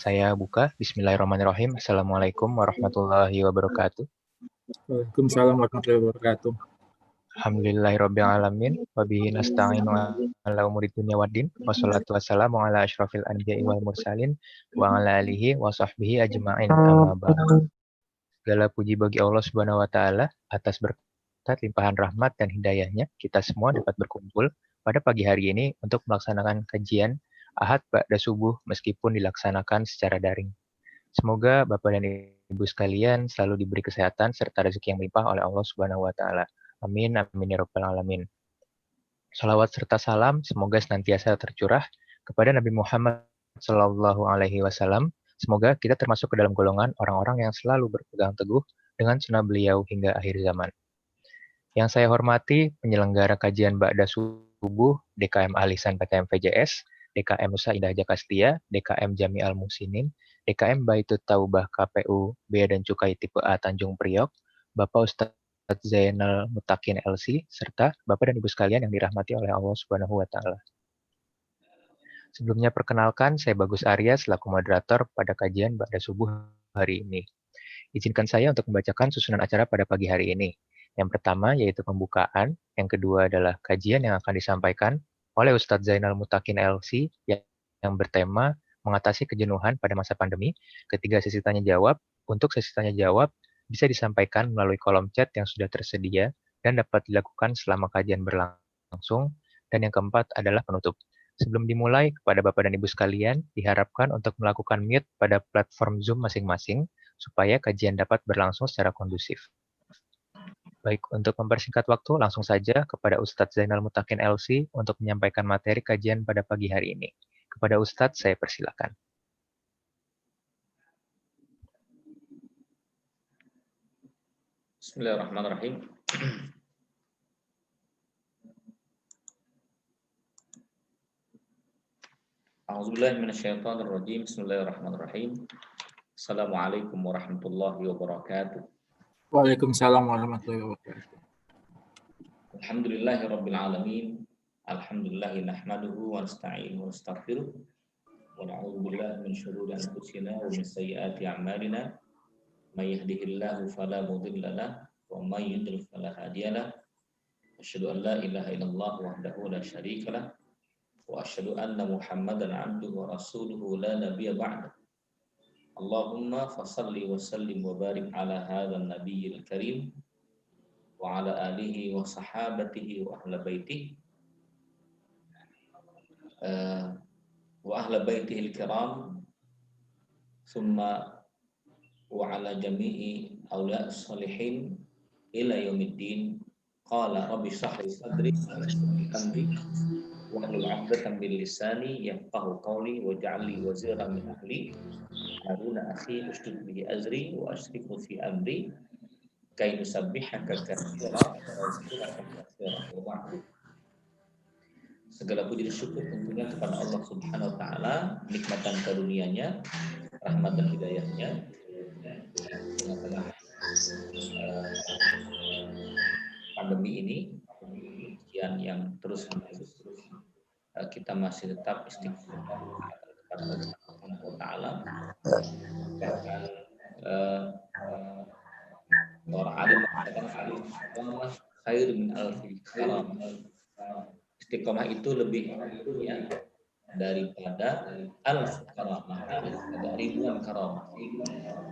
Saya buka. Bismillahirrahmanirrahim. Assalamualaikum warahmatullahi wabarakatuh. Waalaikumsalam warahmatullahi wabarakatuh. Alhamdulillahirabbil alamin. Wabihi nasta'inu ala umuri dunya waddin. Wassalatu wassalamu ala asyrafil anbiya'i wal mursalin wa ala alihi wa sahbihi ajma'in. Amma ba'du. Segala puji bagi Allah Subhanahu wa taala atas berkat limpahan rahmat dan hidayahnya kita semua dapat berkumpul pada pagi hari ini untuk melaksanakan kajian Ahad ba'da subuh meskipun dilaksanakan secara daring. Semoga Bapak dan Ibu sekalian selalu diberi kesehatan serta rezeki yang melimpah oleh Allah Subhanahu wa taala. Amin amin ya rabbal alamin. Salawat serta salam semoga senantiasa tercurah kepada Nabi Muhammad sallallahu alaihi wasallam. Semoga kita termasuk ke dalam golongan orang-orang yang selalu berpegang teguh dengan sunnah beliau hingga akhir zaman. Yang saya hormati penyelenggara kajian Ba'da Subuh DKM Ahlisan PTM VJS, DKM Nusa Indah Jakastia, DKM Jami Al Musinin, DKM Baitut Taubah KPU Bea dan Cukai Tipe A Tanjung Priok, Bapak Ustadz Zainal Mutakin LC, serta Bapak dan Ibu sekalian yang dirahmati oleh Allah Subhanahu wa taala. Sebelumnya perkenalkan, saya Bagus Arya selaku moderator pada kajian Ba'da Subuh hari ini. Izinkan saya untuk membacakan susunan acara pada pagi hari ini. Yang pertama yaitu pembukaan, yang kedua adalah kajian yang akan disampaikan oleh Ustadz Zainal Mutakin LC yang bertema mengatasi kejenuhan pada masa pandemi. Ketiga, sesi tanya jawab. Untuk sesi tanya jawab bisa disampaikan melalui kolom chat yang sudah tersedia dan dapat dilakukan selama kajian berlangsung. Dan yang keempat adalah penutup. Sebelum dimulai, kepada Bapak dan Ibu sekalian, diharapkan untuk melakukan mute pada platform Zoom masing-masing supaya kajian dapat berlangsung secara kondusif. Baik, untuk mempersingkat waktu, langsung saja kepada Ustadz Zainal Mutakin LC untuk menyampaikan materi kajian pada pagi hari ini. Kepada Ustadz, saya persilakan. Bismillahirrahmanirrahim. A'udzubillahi minasyaitonirrajim. Bismillahirrahmanirrahim. Assalamualaikum warahmatullahi wabarakatuh. Waalaikumsalam warahmatullahi wabarakatuh. Alhamdulillahi rabbil alamin. Alhamdulillahi nahmaduhu wa nasta'inuhu wa nastaghfiruh. Wa na'udzu billahi min syururi anfusina wa min sayyiati a'malina. May yahdihillahu fala mudilla lahu wa may yudlil fala hadiya lahu. Asyhadu an la ilaha illallah wahdahu la syarika lahu wa asyhadu anna Muhammadan 'abduhu wa rasuluhu la nabiyya ba'da. Allahumma fasalli wa sallim wa barik ala hadzal nabiyil karim wa ala alihi wa sahabatihi wa ahli baitihi wa ahli baitihil kiram thumma wa ala jami'i awliya'is salihin ila yaumiddin. Qala rabbi shrah li sadri wa yassir li amri wahlul 'uqdatam min lisani yafqahu qawli waj'al li waziran min ahli Haruna akhi ushdud bihi azri wa ashriku fi amri kay nusabbihaka katsira wa nazkuraka katsira. Segala puji dan syukur tentunya kepada Allah Subhanahu wa taala, nikmatan karunia-Nya, rahmat dan hidayah-Nya. Pandemi ini ujian yang terus menerus, kita masih tetap istiqomah kepada Allah Subhanahu wa taala. Bahkan orang alim mengatakan khair min alfi karam. Istiqomah itu lebih ya, daripada alf karamah, ada ribuan karamah.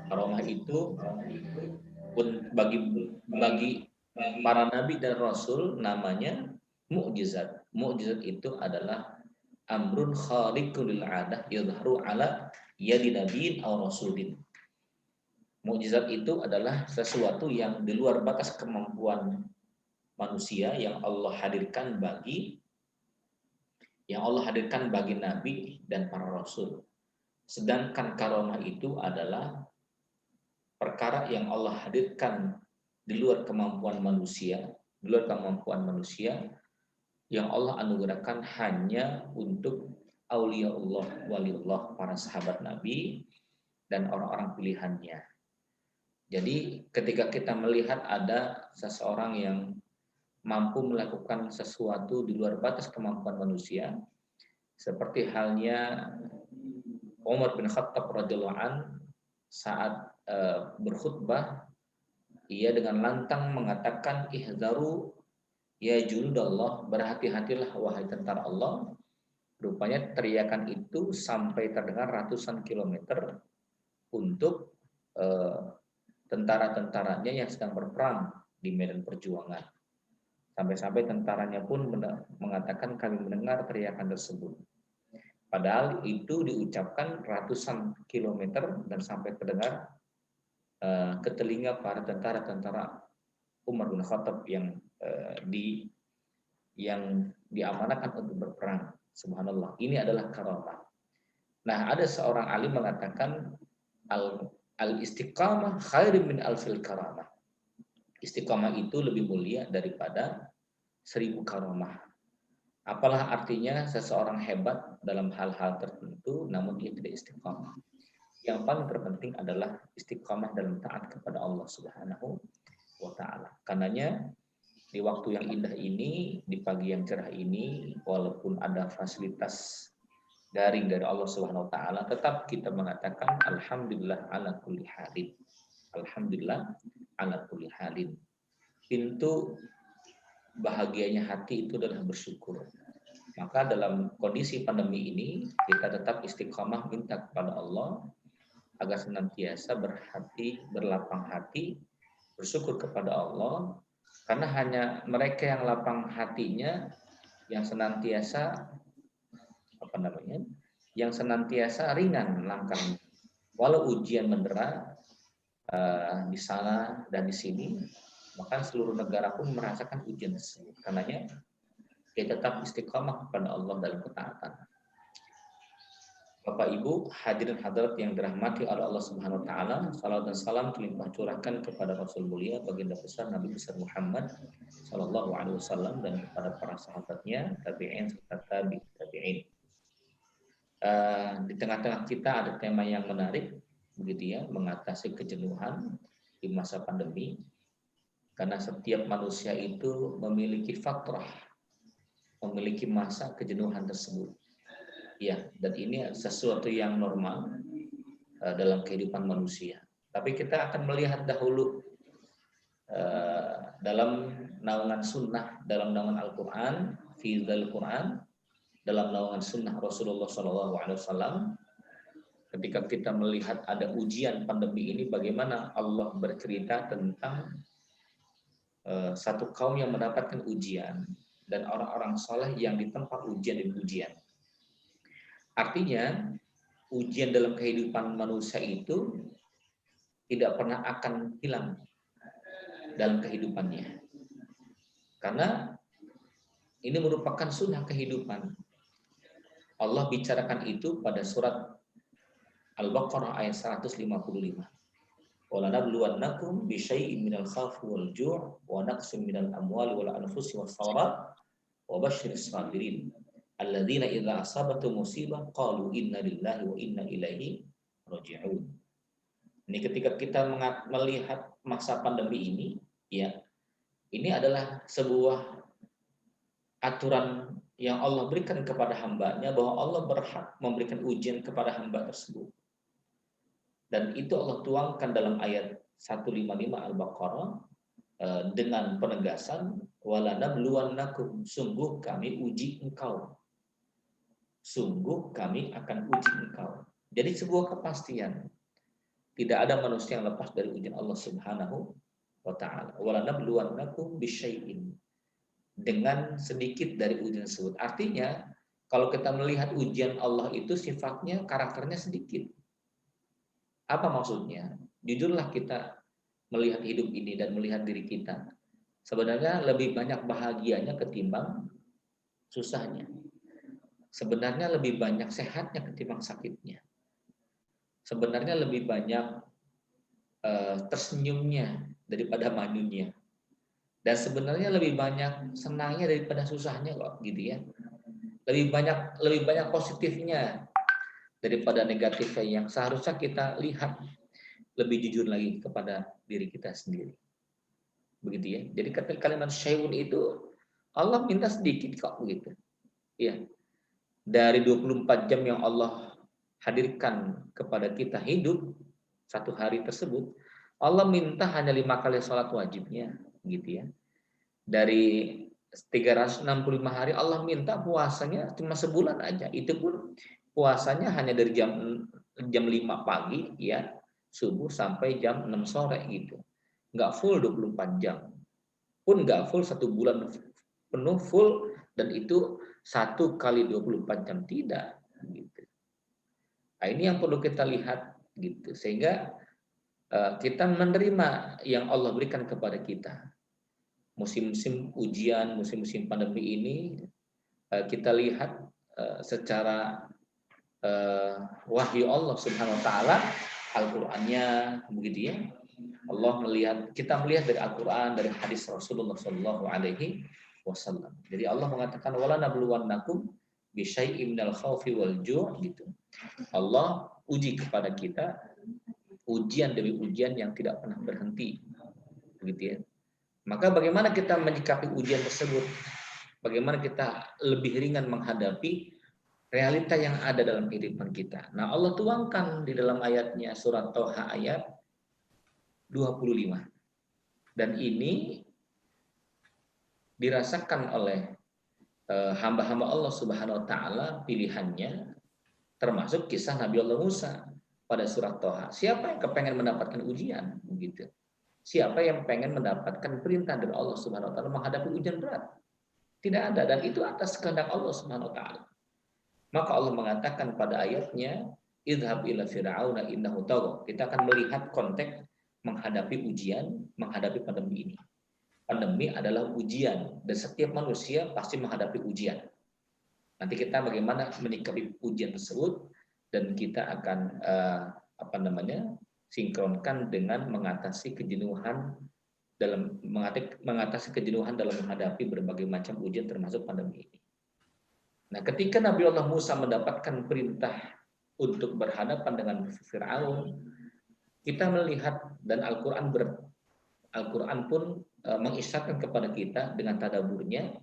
Karamah itu pun bagi para nabi dan rasul namanya mukjizat. Mukjizat itu adalah amrun khariqul lil 'adah yadhharu ala yadi nabiyyin aw rasulin. Mukjizat itu adalah sesuatu yang di luar batas kemampuan manusia yang Allah hadirkan bagi nabi dan para rasul. Sedangkan karamah itu adalah perkara yang Allah hadirkan di luar kemampuan manusia, yang Allah anugerahkan hanya untuk aulia Allah, waliullah, para sahabat Nabi dan orang-orang pilihannya. Jadi ketika kita melihat ada seseorang yang mampu melakukan sesuatu di luar batas kemampuan manusia, seperti halnya Umar bin Khattab radhiyallahu an saat berkhutbah, ia dengan lantang mengatakan, ihzaru ya junudallah, berhati-hatilah wahai tentara Allah. Rupanya teriakan itu sampai terdengar ratusan kilometer untuk tentara-tentaranya yang sedang berperang di medan perjuangan. Sampai-sampai tentaranya pun mengatakan kami mendengar teriakan tersebut. Padahal itu diucapkan ratusan kilometer dan sampai terdengar ke telinga para tentara-tentara Umar bin Khattab yang diamanahkan untuk berperang. Subhanallah, ini adalah karamah. Nah, ada seorang alim mengatakan al-istiqamah khairun min alfil karamah. Istiqamah itu lebih mulia daripada 1000 karamah. Apalah artinya seseorang hebat dalam hal-hal tertentu namun dia tidak istiqamah. Yang paling terpenting adalah istiqamah dalam taat kepada Allah Subhanahu wa taala. Karenanya di waktu yang indah ini, di pagi yang cerah ini, walaupun ada fasilitas daring dari Allah Subhanahu wa taala, tetap kita mengatakan alhamdulillah ala kulli halin. Alhamdulillah ala kulli halin. Pintu bahagianya hati itu adalah bersyukur. Maka dalam kondisi pandemi ini kita tetap istiqamah minta kepada Allah agar senantiasa berlapang hati, bersyukur kepada Allah, karena hanya mereka yang lapang hatinya yang senantiasa yang senantiasa ringan langkahnya. Walau ujian mendera di sana dan di sini, maka seluruh negara pun merasakan ujian tersebut. Karenanya kita tetap istiqamah kepada Allah dalam ketaatan. Bapak Ibu hadirin hadirat yang dirahmati oleh Allah Subhanahu wa taala, salawat dan salam terlimpah curahkan kepada Rasul mulia baginda besar Nabi besar Muhammad sallallahu alaihi wasallam dan kepada para sahabatnya, tabi'in serta tabi'in. Di tengah-tengah kita ada tema yang menarik, begitu ya, mengatasi kejenuhan di masa pandemi. Karena setiap manusia itu memiliki fatrah, memiliki masa kejenuhan tersebut. Ya, dan ini sesuatu yang normal dalam kehidupan manusia. Tapi kita akan melihat dahulu dalam naungan sunnah, dalam naungan Al-Quran, fidal Quran, dalam naungan sunnah Rasulullah SAW. Ketika kita melihat ada ujian pandemi ini, bagaimana Allah bercerita tentang satu kaum yang mendapatkan ujian dan orang-orang saleh yang ditempa ujian dan ujian. Artinya ujian dalam kehidupan manusia itu tidak pernah akan hilang dalam kehidupannya, karena ini merupakan sunnah kehidupan. Allah bicarakan itu pada surat Al-Baqarah ayat 155. وَلَنَبْلُوَنَّكُمْ بِشَيْءٍ مِنَ الْخَوْفِ وَالْجُوعِ وَنَقْصٍ مِنَ الْأَمْوَالِ وَالْأَنْفُسِ وَالثَّمَرَاتِ وَبَشِّرِ الصَّابِرِينَ الَّذِينَ إِذَا أَصَابَتْهُمْ مُصِيبَةٌ قَالُوا إِنَّا لِلَّهِ وَإِنَّا إِلَيْهِ رَاجِعُونَ. Ini ketika kita melihat masa pandemi ini, ya, ini adalah sebuah aturan yang Allah berikan kepada hambanya, bahwa Allah berhak memberikan ujian kepada hamba tersebut. Dan itu Allah tuangkan dalam ayat 155 Al-Baqarah dengan penegasan, walanabluwannakum, sungguh kami uji engkau. Sungguh kami akan uji engkau. Jadi sebuah kepastian. Tidak ada manusia yang lepas dari ujian Allah Subhanahu wa taala. Walanabluwannakum bisyai'in, dengan sedikit dari ujian tersebut. Artinya, kalau kita melihat ujian Allah itu sifatnya, karakternya sedikit. Apa maksudnya? Jujurlah kita melihat hidup ini dan melihat diri kita. Sebenarnya lebih banyak bahagianya ketimbang susahnya. Sebenarnya lebih banyak sehatnya ketimbang sakitnya. Sebenarnya lebih banyak tersenyumnya daripada manyunnya. Dan sebenarnya lebih banyak senangnya daripada susahnya kok, gitu ya. Lebih banyak positifnya daripada negatifnya, yang seharusnya kita lihat lebih jujur lagi kepada diri kita sendiri. Begitu ya. Jadi kalimat syai'un itu Allah minta sedikit kok, begitu. Iya. Dari 24 jam yang Allah hadirkan kepada kita hidup satu hari tersebut, Allah minta hanya 5 kali sholat wajibnya, gitu ya. Dari 365 hari Allah minta puasanya cuma sebulan aja. Itu pun puasanya hanya dari jam 5 pagi ya, subuh sampai jam 6 sore gitu. Nggak full 24 jam. Pun nggak full 1 bulan penuh full, dan itu 1 kali 24 jam, tidak gitu. Nah, ini yang perlu kita lihat gitu, sehingga kita menerima yang Allah berikan kepada kita. Musim-musim ujian, musim-musim pandemi ini kita lihat secara wahyu Allah Subhanahu wa taala, Al-Qur'annya begitu ya. Kita melihat dari Al-Qur'an, dari hadis Rasulullah sallallahu alaihi wasallam. Jadi Allah mengatakan wala nabluwannakum bisyai'im minal khaufi wal ju' gitu. Allah uji kepada kita ujian demi ujian yang tidak pernah berhenti. Begitu ya. Maka bagaimana kita menyikapi ujian tersebut? Bagaimana kita lebih ringan menghadapi realita yang ada dalam kehidupan kita. Nah, Allah tuangkan di dalam ayatnya surat Thaha ayat 25. Dan ini dirasakan oleh hamba-hamba Allah Subhanahu wa taala pilihannya, termasuk kisah Nabi Allah Musa pada surat Thaha. Siapa yang kepengen mendapatkan ujian begitu? Siapa yang pengen mendapatkan perintah dari Allah Subhanahu wa taala menghadapi ujian berat? Tidak ada, dan itu atas kehendak Allah Subhanahu wa taala. Maka Allah mengatakan pada ayatnya, idhab ila fir'auna innahu tagha. Kita akan melihat konteks menghadapi ujian, menghadapi pandemi ini. Pandemi adalah ujian, dan setiap manusia pasti menghadapi ujian. Nanti kita bagaimana menyikapi ujian tersebut, dan kita akan sinkronkan dengan mengatasi kejenuhan dalam menghadapi berbagai macam ujian termasuk pandemi ini. Nah, ketika Nabi Allah Musa mendapatkan perintah untuk berhadapan dengan Fir'aun, kita melihat dan Al-Quran pun mengisyaratkan kepada kita dengan tadaburnya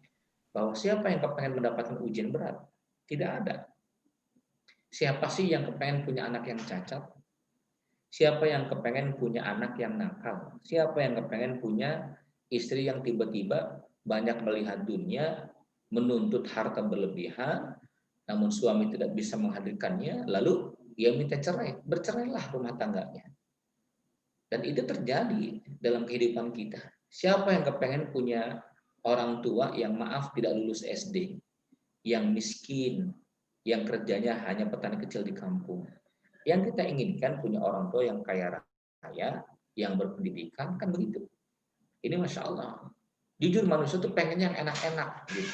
bahwa siapa yang kepengen mendapatkan ujian berat? Tidak ada. Siapa sih yang kepengen punya anak yang cacat? Siapa yang kepengen punya anak yang nakal? Siapa yang kepengen punya istri yang tiba-tiba banyak melihat dunia, menuntut harta berlebihan, namun suami tidak bisa menghadirkannya, lalu ia minta cerai, bercerailah rumah tangganya. Dan itu terjadi dalam kehidupan kita. Siapa yang kepengen punya orang tua yang maaf tidak lulus SD, yang miskin, yang kerjanya hanya petani kecil di kampung. Yang kita inginkan punya orang tua yang kaya raya, yang berpendidikan, kan begitu. Ini Masya Allah. Jujur manusia itu pengennya yang enak-enak gitu.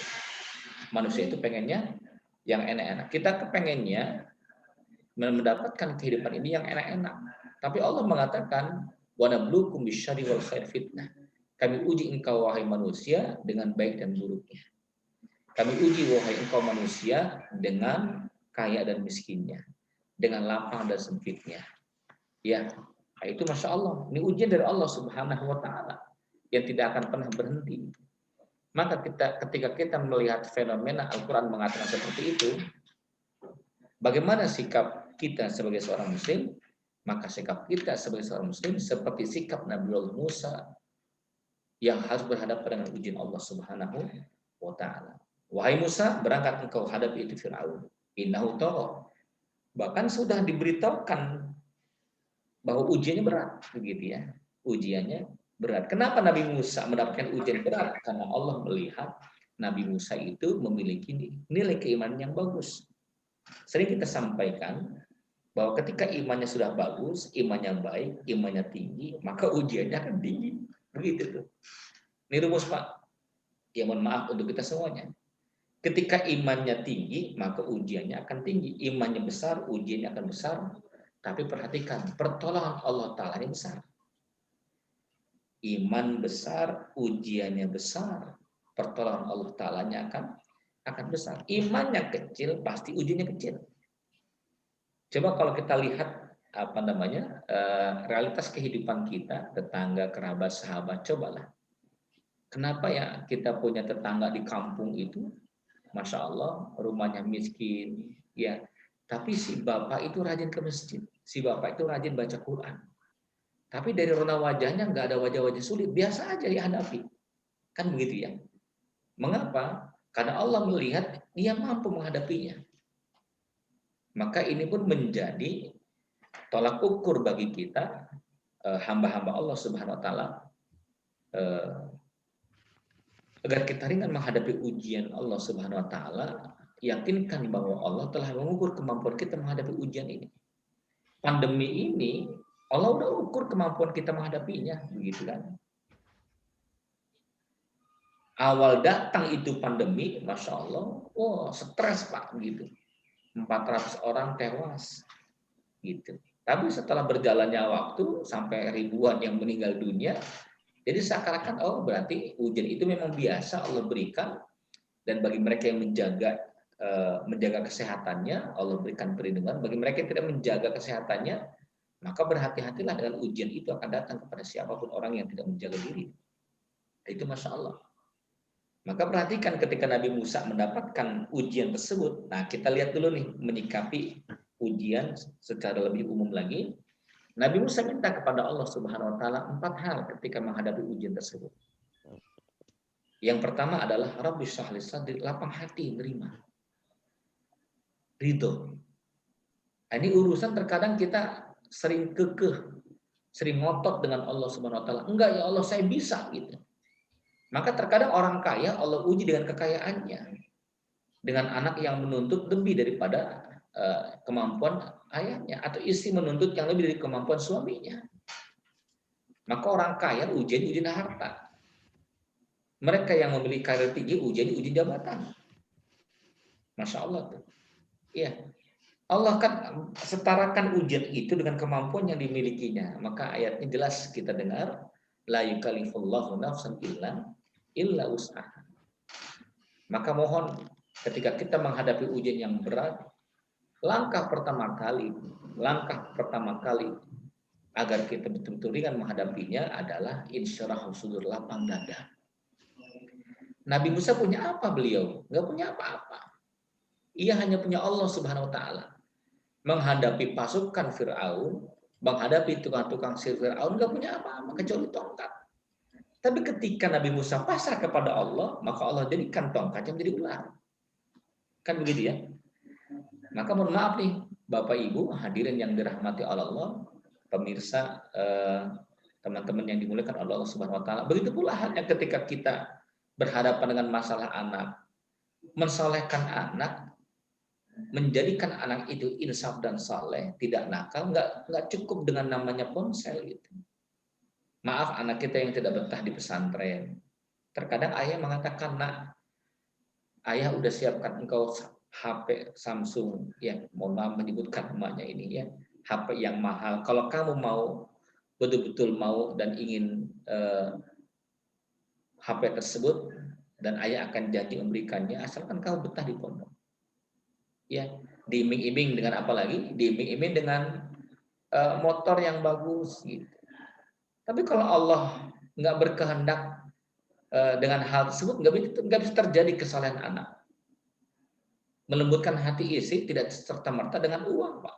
Manusia itu pengennya yang enak-enak. Kita kepengennya mendapatkan kehidupan ini yang enak-enak. Tapi Allah mengatakan, wa nabluukum bisyarri wal khair fitnah. Kami uji engkau wahai manusia dengan baik dan buruknya. Kami uji wahai engkau manusia dengan kaya dan miskinnya, dengan lapang dan sempitnya. Ya, itu Masya Allah. Ini ujian dari Allah Subhanahu wa taala yang tidak akan pernah berhenti. Maka ketika kita melihat fenomena Al-Quran mengatakan seperti itu, bagaimana sikap kita sebagai seorang muslim? Maka sikap kita sebagai seorang muslim seperti sikap Nabi Allah Musa yang harus berhadapan dengan ujian Allah Subhanahu wa taala. Wahai Musa, berangkat engkau hadapi itu Fir'aun. Innahu tagha. Bahkan sudah diberitahukan bahwa ujiannya berat, begitu ya. Ujiannya berat. Kenapa Nabi Musa mendapatkan ujian berat? Karena Allah melihat Nabi Musa itu memiliki nilai keimanan yang bagus. Sering kita sampaikan bahwa ketika imannya sudah bagus, imannya baik, imannya tinggi, maka ujiannya akan tinggi. Begitu tuh. Ini rumus Pak. Ya mohon maaf untuk kita semuanya. Ketika imannya tinggi, maka ujiannya akan tinggi. Imannya besar, ujiannya akan besar. Tapi perhatikan, pertolongan Allah Ta'ala ini besar. Iman besar, ujiannya besar, pertolongan Allah Ta'ala-nya akan besar. Imannya kecil, pasti ujiannya kecil. Coba kalau kita lihat realitas kehidupan kita, tetangga, kerabat, sahabat, cobalah. Kenapa ya kita punya tetangga di kampung itu, Masya Allah, rumahnya miskin, ya Tapi si bapak itu rajin ke masjid. Si bapak itu rajin baca Quran. Tapi dari rona wajahnya nggak ada wajah-wajah sulit. Biasa aja dihadapi. Kan begitu ya. Mengapa? Karena Allah melihat dia mampu menghadapinya. Maka ini pun menjadi tolak ukur bagi kita, hamba-hamba Allah Subhanahu wa Ta'ala, agar kita ringan menghadapi ujian Allah Subhanahu wa Ta'ala. Yakinkan bahwa Allah telah mengukur kemampuan kita menghadapi ujian ini. Pandemi ini Allah udah ukur kemampuan kita menghadapinya, begitu kan? Awal datang itu pandemi, masya Allah, stres Pak, gitu. 400 orang tewas, gitu. Tapi setelah berjalannya waktu sampai ribuan yang meninggal dunia, jadi seakan-akan berarti ujian itu memang biasa Allah berikan, dan bagi mereka yang menjaga kesehatannya, Allah berikan perlindungan. Bagi mereka yang tidak menjaga kesehatannya, maka berhati-hatilah dengan ujian itu akan datang kepada siapapun orang yang tidak menjaga diri. Itu masya Allah. Maka perhatikan ketika Nabi Musa mendapatkan ujian tersebut. Nah, kita lihat dulu nih menyikapi ujian secara lebih umum lagi. Nabi Musa minta kepada Allah Subhanahu wa Ta'ala 4 hal ketika menghadapi ujian tersebut. Yang pertama adalah Rabbi shrah li sadri, lapang hati, nerima. Ridho. Ini urusan terkadang kita sering kekeh, sering ngotot dengan Allah Subhanahu wa Ta'ala. Enggak ya Allah, saya bisa gitu. Maka terkadang orang kaya Allah uji dengan kekayaannya, dengan anak yang menuntut lebih daripada kemampuan ayahnya, atau istri menuntut yang lebih dari kemampuan suaminya. Maka orang kaya ujian harta. Mereka yang memiliki karir tinggi uji jabatan. Masya Allah tuh. Iya. Allah kan setarakan ujian itu dengan kemampuan yang dimilikinya. Maka ayatnya jelas kita dengar, la yukallifullahu nafsan illa usaha. Maka mohon ketika kita menghadapi ujian yang berat, langkah pertama kali agar kita betul-betul ringan menghadapinya adalah insyirah sudur, lapang dada. Nabi Musa punya apa beliau? Nggak punya apa-apa. Ia hanya punya Allah Subhanahu wa Ta'ala. Menghadapi pasukan Fir'aun, menghadapi tukang-tukang sihir Fir'aun, nggak punya apa-apa kecuali tongkat. Tapi ketika Nabi Musa pasrah kepada Allah, maka Allah jadikan tongkatnya menjadi ular. Kan begitu ya? Maka mohon maaf nih, Bapak Ibu hadirin yang dirahmati Allah, pemirsa, teman-teman yang dimuliakan Allah Subhanahu wa Ta'ala. Begitu pula halnya ketika kita berhadapan dengan masalah anak, mensolehkan anak, menjadikan anak itu insaf dan saleh, tidak nakal, nggak cukup dengan namanya ponsel gitu. Maaf, anak kita yang tidak betah di pesantren. Terkadang ayah mengatakan, nak, ayah udah siapkan engkau HP Samsung, ya mohon maaf menyebutkan namanya ini ya, HP yang mahal. Kalau kamu mau betul-betul mau dan ingin HP tersebut, dan ayah akan janji memberikannya asalkan kamu betah di pondok. Ya, diiming-iming dengan apa lagi? Diiming-iming dengan motor yang bagus gitu. Tapi kalau Allah nggak berkehendak dengan hal tersebut, nggak bisa terjadi kesalahan anak. Melembutkan hati istri tidak serta-merta dengan uang, Pak.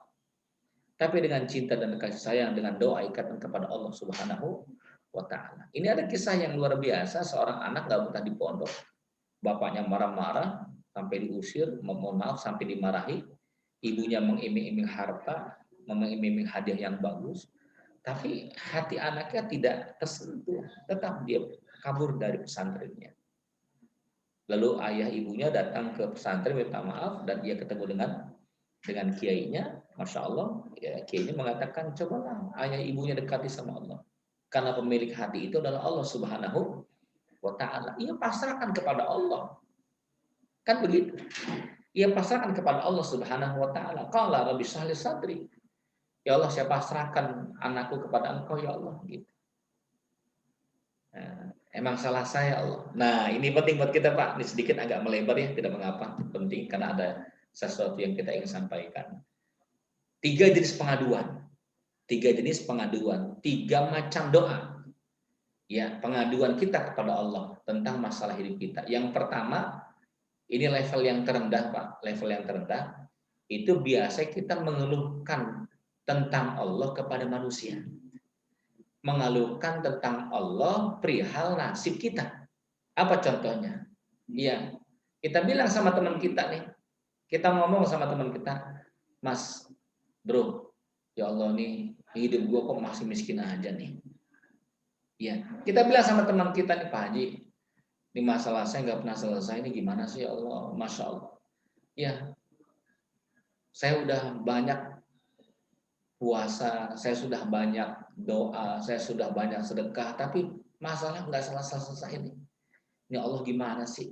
Tapi dengan cinta dan kasih sayang, dengan doa ikatan kepada Allah Subhanahu wa Ta'ala. Ini ada kisah yang luar biasa, seorang anak nggak betah di pondok. Bapaknya marah-marah sampai diusir, mohon maaf sampai dimarahi. Ibunya mengiming-iming harta, mengiming-iming hadiah yang bagus. Tapi hati anaknya tidak tersentuh, tetap dia kabur dari pesantrennya. Lalu ayah ibunya datang ke pesantren minta maaf, dan dia ketemu dengan kiainya. Masya Allah, ya, kiainya mengatakan, cobalah ayah ibunya dekati sama Allah. Karena pemilik hati itu adalah Allah Subhanahu wa Ta'ala. Ia pasrahkan kepada Allah. Kan begitu. Ia pasrahkan kepada Allah Subhanahu wa Ta'ala. Qala Rabbi shrah li sadri. Ya Allah, saya pasrahkan anakku kepada Engkau ya Allah, gitu. Nah, emang salah saya Allah. Nah, ini penting buat kita Pak. Ini sedikit agak melebar ya, tidak mengapa. Penting karena ada sesuatu yang kita ingin sampaikan. 3 jenis pengaduan. 3 jenis pengaduan. 3 macam doa. Ya, pengaduan kita kepada Allah tentang masalah hidup kita. Yang pertama, ini level yang terendah Pak. Level yang terendah. itu biasa kita mengeluhkan tentang Allah kepada manusia. Mengeluhkan tentang Allah perihal nasib kita. Apa contohnya? Iya, kita bilang sama teman kita nih, kita ngomong sama teman kita, Mas, bro, ya Allah nih, hidup gua kok masih miskin aja nih. Iya, kita bilang sama teman kita nih, Pak Haji, ini masalah saya nggak pernah selesai, ini gimana sih ya Allah, Masya Allah. Ya, saya udah banyak puasa, saya sudah banyak doa, saya sudah banyak sedekah, tapi masalah nggak selesai ini. Ya Allah gimana sih?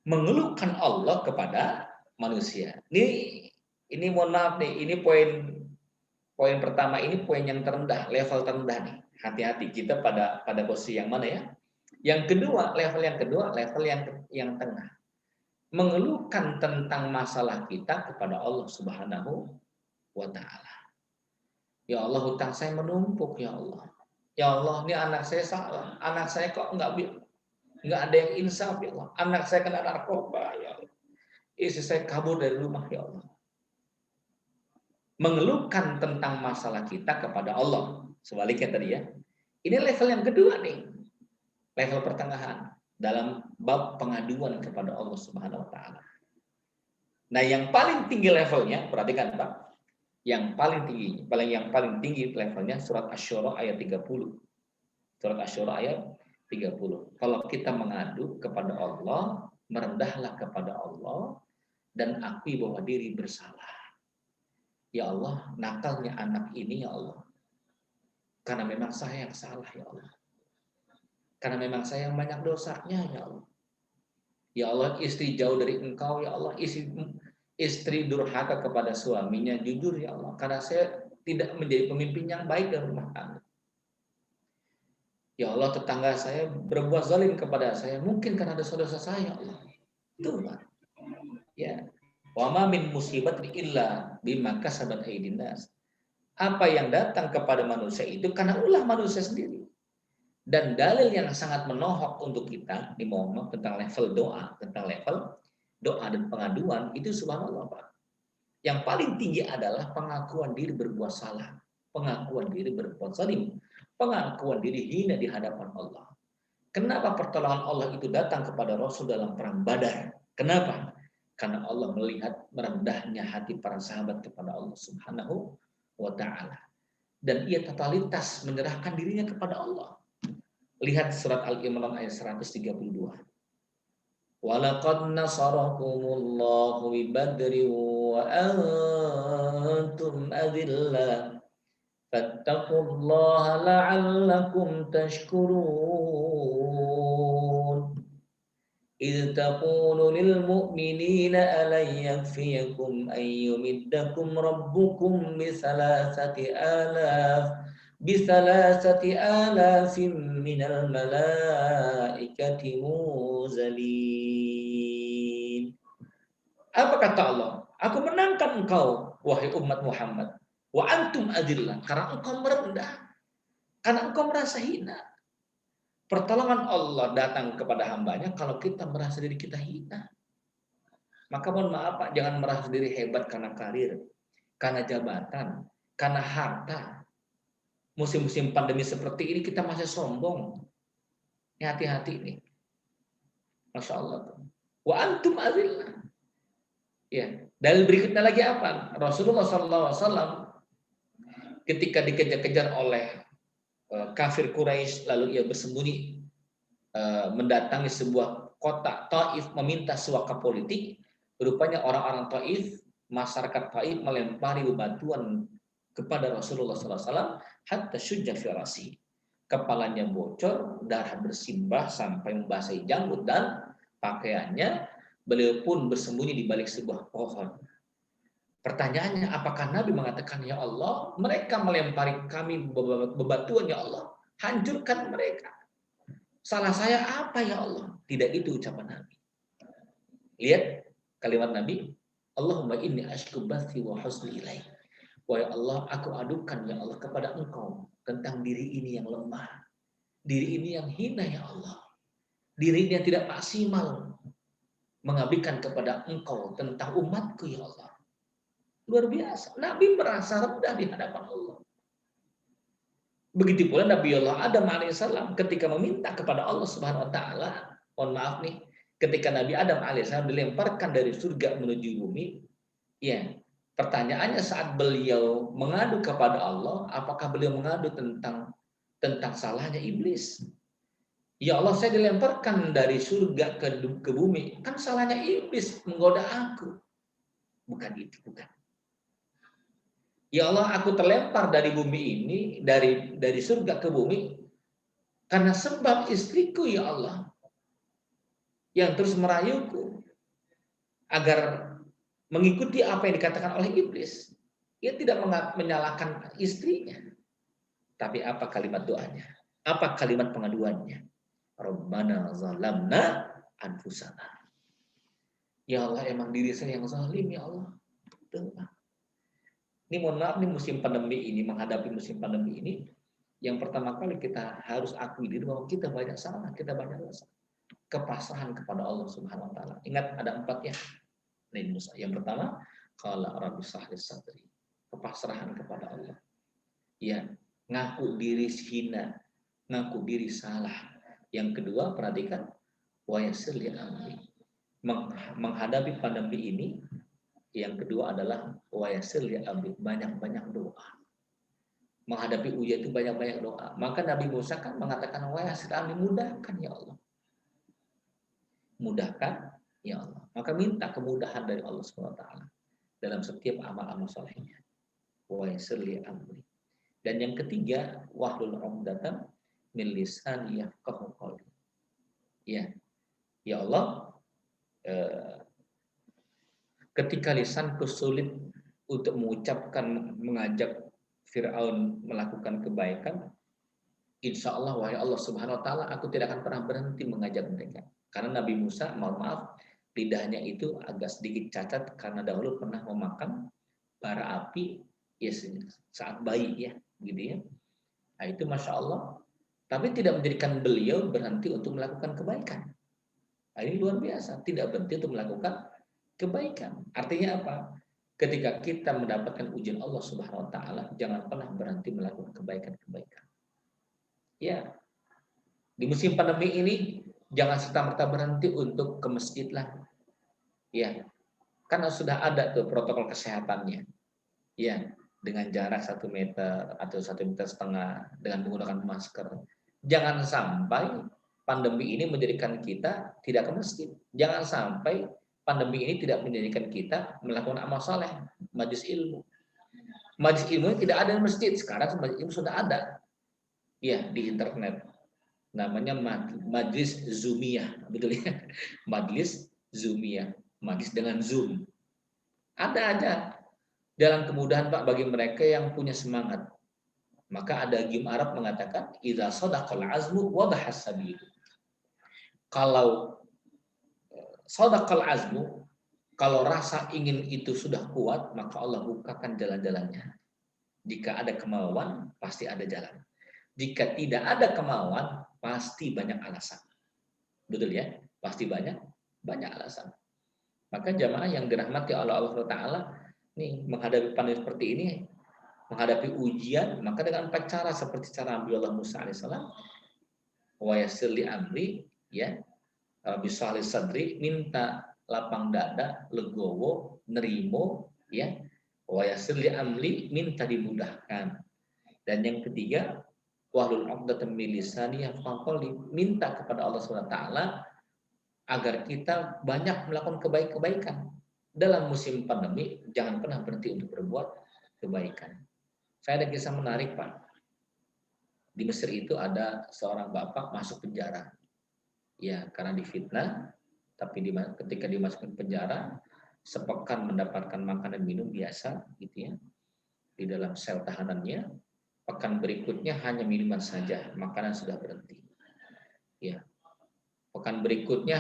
Mengeluhkan Allah kepada manusia. Ini mohon maaf nih, ini poin pertama, ini poin yang terendah, level terendah nih. Hati-hati kita pada posisi yang mana ya? Yang kedua, level yang tengah. Mengeluhkan tentang masalah kita kepada Allah Subhanahu wa Ta'ala. Ya Allah, hutang saya menumpuk ya Allah. Ya Allah, ini anak saya salah. Anak saya kok nggak ada yang insaf ya Allah. Anak saya kena narkoba ya Allah. Istri saya kabur dari rumah ya Allah. Mengeluhkan tentang masalah kita kepada Allah. Sebaliknya tadi ya. Ini level yang kedua nih. Level pertengahan dalam bab pengaduan kepada Allah Subhanahu wa Ta'ala. Nah, yang paling tinggi levelnya, perhatikan Pak. Yang paling tinggi levelnya surat Asy-Syura ayat 30. Surat Asy-Syura ayat 30. Kalau kita mengadu kepada Allah, merendahlah kepada Allah dan akui bahwa diri bersalah. Ya Allah, nakalnya anak ini ya Allah. Karena memang saya yang salah ya Allah. Karena memang saya yang banyak dosanya ya Allah. Ya Allah, istri jauh dari Engkau ya Allah. Istri durhaka kepada suaminya, jujur ya Allah, karena saya tidak menjadi pemimpin yang baik dalam rumah tangga. Ya Allah, tetangga saya berbuat zalim kepada saya, mungkin karena dosa-dosa saya, Allah. Itu Pak. Ya. Wa ma min musibatin illa bima kasabat aydin nas. Apa yang datang kepada manusia itu karena ulah manusia sendiri. Dan dalil yang sangat menohok untuk kita di momen tentang level doa, tentang level doa dan pengaduan itu subhanallah Pak. Yang paling tinggi adalah pengakuan diri berbuat salah, pengakuan diri berbuat zalim, pengakuan diri hina di hadapan Allah. Kenapa pertolongan Allah itu datang kepada Rasul dalam perang Badar? Kenapa? Karena Allah melihat merendahnya hati para sahabat kepada Allah Subhanahu wa Ta'ala. Dan ia totalitas menyerahkan dirinya kepada Allah. Lihat surat Al-Imran ayat 132. Walaqad nasarakumullahu bi Badrin wa antum adillah fattaqullaha la'allakum tashkurun idh taqulu lil mu'minina alan yakfiyakum an yumiddakum rabbukum bi thalathati alafin minal malaikati muzalin. Apa kata Allah? Aku menangkan engkau, wahai umat Muhammad. Wa antum adillah. Karena engkau merendah. Karena engkau merasa hina. Pertolongan Allah datang kepada hambanya kalau kita merasa diri kita hina. Maka mohon maaf Pak, jangan merasa diri hebat karena karir, karena jabatan, karena harta. Musim-musim pandemi seperti ini kita masih sombong. Hati-hati nih. Masya Allah. Wa antum azillah. Ya. Dalil berikutnya lagi apa? Rasulullah SAW ketika dikejar-kejar oleh kafir Quraisy, lalu ia bersembunyi mendatangi sebuah kota Taif meminta suaka politik. Rupanya orang-orang Taif, masyarakat Taif melempari bebatuan kepada Rasulullah SAW hatta syujja fi rasi. Kepalanya bocor, darah bersimbah sampai membasahi janggut dan pakaiannya. Beliau pun bersembunyi di balik sebuah pohon. Pertanyaannya, apakah Nabi mengatakan, ya Allah, mereka melempari kami bebatuan, ya Allah, hancurkan mereka. Salah saya apa ya Allah? Tidak itu ucapan Nabi. Lihat kalimat Nabi, Allahumma inni ashku bathi wa husni ilaih. Wahai Allah, aku adukan ya Allah kepada Engkau tentang diri ini yang lemah, diri ini yang hina ya Allah, diri ini yang tidak maksimal mengabdikan kepada Engkau tentang umatku ya Allah. Luar biasa. Nabi merasa rendah di hadapan Allah. Begitu pula Nabi Allah Adam alaihissalam ketika meminta kepada Allah Subhanahu wa taala, mohon maaf nih, ketika Nabi Adam alaihissalam dilemparkan dari surga menuju bumi, ya, pertanyaannya saat beliau mengadu kepada Allah, apakah beliau mengadu tentang salahnya iblis? Ya Allah, saya dilemparkan dari surga ke bumi, kan salahnya iblis menggoda aku. Bukan itu, bukan. Ya Allah, aku terlempar dari bumi ini, dari surga ke bumi, karena sebab istriku, ya Allah, yang terus merayuku agar mengikuti apa yang dikatakan oleh iblis. Ia tidak menyalahkan istrinya. Tapi apa kalimat doanya? Apa kalimat pengaduannya? Rabbana zalamna anfusana. Ya Allah, emang diri saya yang zalim, ya Allah. Ini mohon maaf nih, musim pandemi ini, menghadapi musim pandemi ini, yang pertama kali kita harus akui diri bahwa kita banyak salah, kita banyak dosa. Kepasrahan kepada Allah Subhanahu wa taala. Ingat ada 4 ya. Nih, yang pertama, qala rabbi shrah li sadri. Kepasrahan kepada Allah. Ya, ngaku diri hina, ngaku diri salah. Yang kedua, perhatikan wa yassir li amri. Menghadapi pandemi ini, yang kedua adalah wa yassir li amri, banyak-banyak doa. Menghadapi ujian itu banyak-banyak doa. Maka Nabi Musa kan mengatakan wa yassir amri, mudahkan ya Allah. Mudahkan ya Allah. Maka minta kemudahan dari Allah SWT dalam setiap amal-amal solehnya. Wa yassir li amri. Dan yang ketiga, wahlul 'uqdatam min lisani yafqahu qawli. Ya. Ya Allah, ketika lisanku sulit untuk mengucapkan, mengajak Fir'aun melakukan kebaikan, insya Allah, wahai Allah Subhanahu wa taala, aku tidak akan pernah berhenti mengajak mereka. Karena Nabi Musa, mohon maaf, lidahnya itu agak sedikit cacat karena dahulu pernah memakan bara api ya saat bayi ya, gitu ya. Nah, itu masya Allah. Tapi tidak menjadikan beliau berhenti untuk melakukan kebaikan. Nah, ini luar biasa, tidak berhenti untuk melakukan kebaikan. Artinya apa? Ketika kita mendapatkan ujian Allah Subhanahu wa taala, jangan pernah berhenti melakukan kebaikan-kebaikan. Ya. Di musim pandemi ini jangan serta-merta berhenti untuk ke masjid lah. Ya. Karena sudah ada tuh protokol kesehatannya. Ya, dengan jarak 1 meter atau 1,5 meter dengan menggunakan masker. Jangan sampai pandemi ini menjadikan kita tidak ke masjid. Jangan sampai pandemi ini tidak menjadikan kita melakukan amal saleh, majlis ilmu. Majlis ilmu tidak ada di masjid. Sekarang majlis ilmu sudah ada. Ya, di internet. Namanya majlis Zoomiyah, betul ya? Majlis Zoomiyah, majlis dengan Zoom. Ada aja jalan kemudahan Pak bagi mereka yang punya semangat. Maka ada gium Arab mengatakan idza sadaqal azmu wadahas sabil. Kalau sadaqal azmu, kalau rasa ingin itu sudah kuat, maka Allah bukakan jalan-jalannya. Jika ada kemauan, pasti ada jalan. Jika tidak ada kemauan, pasti banyak alasan. Betul ya? Pasti banyak alasan. Maka jamaah yang dirahmati oleh Allah Taala, nih menghadapi pandemi seperti ini, menghadapi ujian, maka dengan 4 cara seperti cara Nabi Allah Musa alaihissalam, wa yassir li amri, ya, bisa li sadri, minta lapang dada, legowo, nerimo, ya, wa yassir li amri, minta dimudahkan. Dan yang ketiga, wahlul 'uqdatam min lisani yafqahu qawli, minta kepada Allah SWT agar kita banyak melakukan kebaikan. Dalam musim pandemi, jangan pernah berhenti untuk berbuat kebaikan. Saya ada kisah menarik, Pak. Di Mesir itu ada seorang bapak masuk penjara. Ya, karena difitnah, tapi ketika dimasukkan penjara, sepekan mendapatkan makan dan minum biasa, gitu ya, di dalam sel tahanannya. Pekan berikutnya hanya minuman saja, makanan sudah berhenti. Ya, pekan berikutnya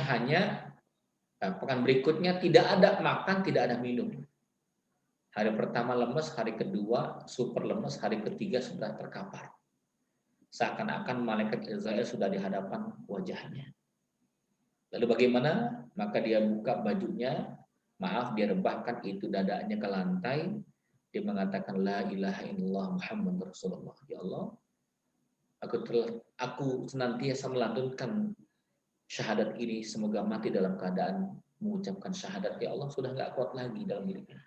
tidak ada makan, tidak ada minum. Hari pertama lemes, hari kedua super lemes, hari ketiga sudah terkapar. Seakan-akan malaikat Israel sudah di hadapan wajahnya. Lalu bagaimana? Maka dia buka bajunya, Maaf, dia rebahkan itu dadanya ke lantai. Dia mengatakan la ilaha illallah Muhammad Rasulullah. Ya Allah, aku senantiasa melantunkan syahadat ini, semoga mati dalam keadaan mengucapkan syahadat. Ya Allah, sudah nggak kuat lagi dalam dirinya.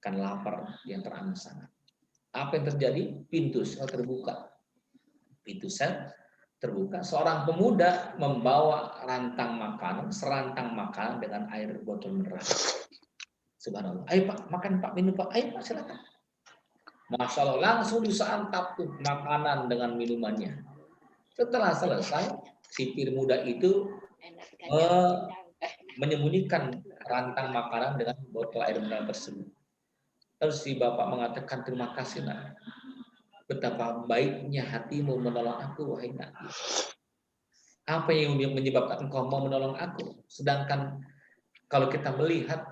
Kan lapar yang teramat sangat. Apa yang terjadi? Pintu sel terbuka. Pintu sel terbuka. Seorang pemuda membawa serantang makanan dengan air botol mineral. Subhanallah. Ayo Pak, makan Pak, minum Pak. Ayo Pak, silakan. Masya Allah, langsung disantap tuh makanan dengan minumannya. Setelah selesai, si pir muda itu menyembunyikan rantang makanan dengan botol air mineral tersebut. Lalu si bapak mengatakan, terima kasih nak. Betapa baiknya hatimu menolong aku, wahai nak. Apa yang menyebabkan engkau mau menolong aku? Sedangkan kalau kita melihat,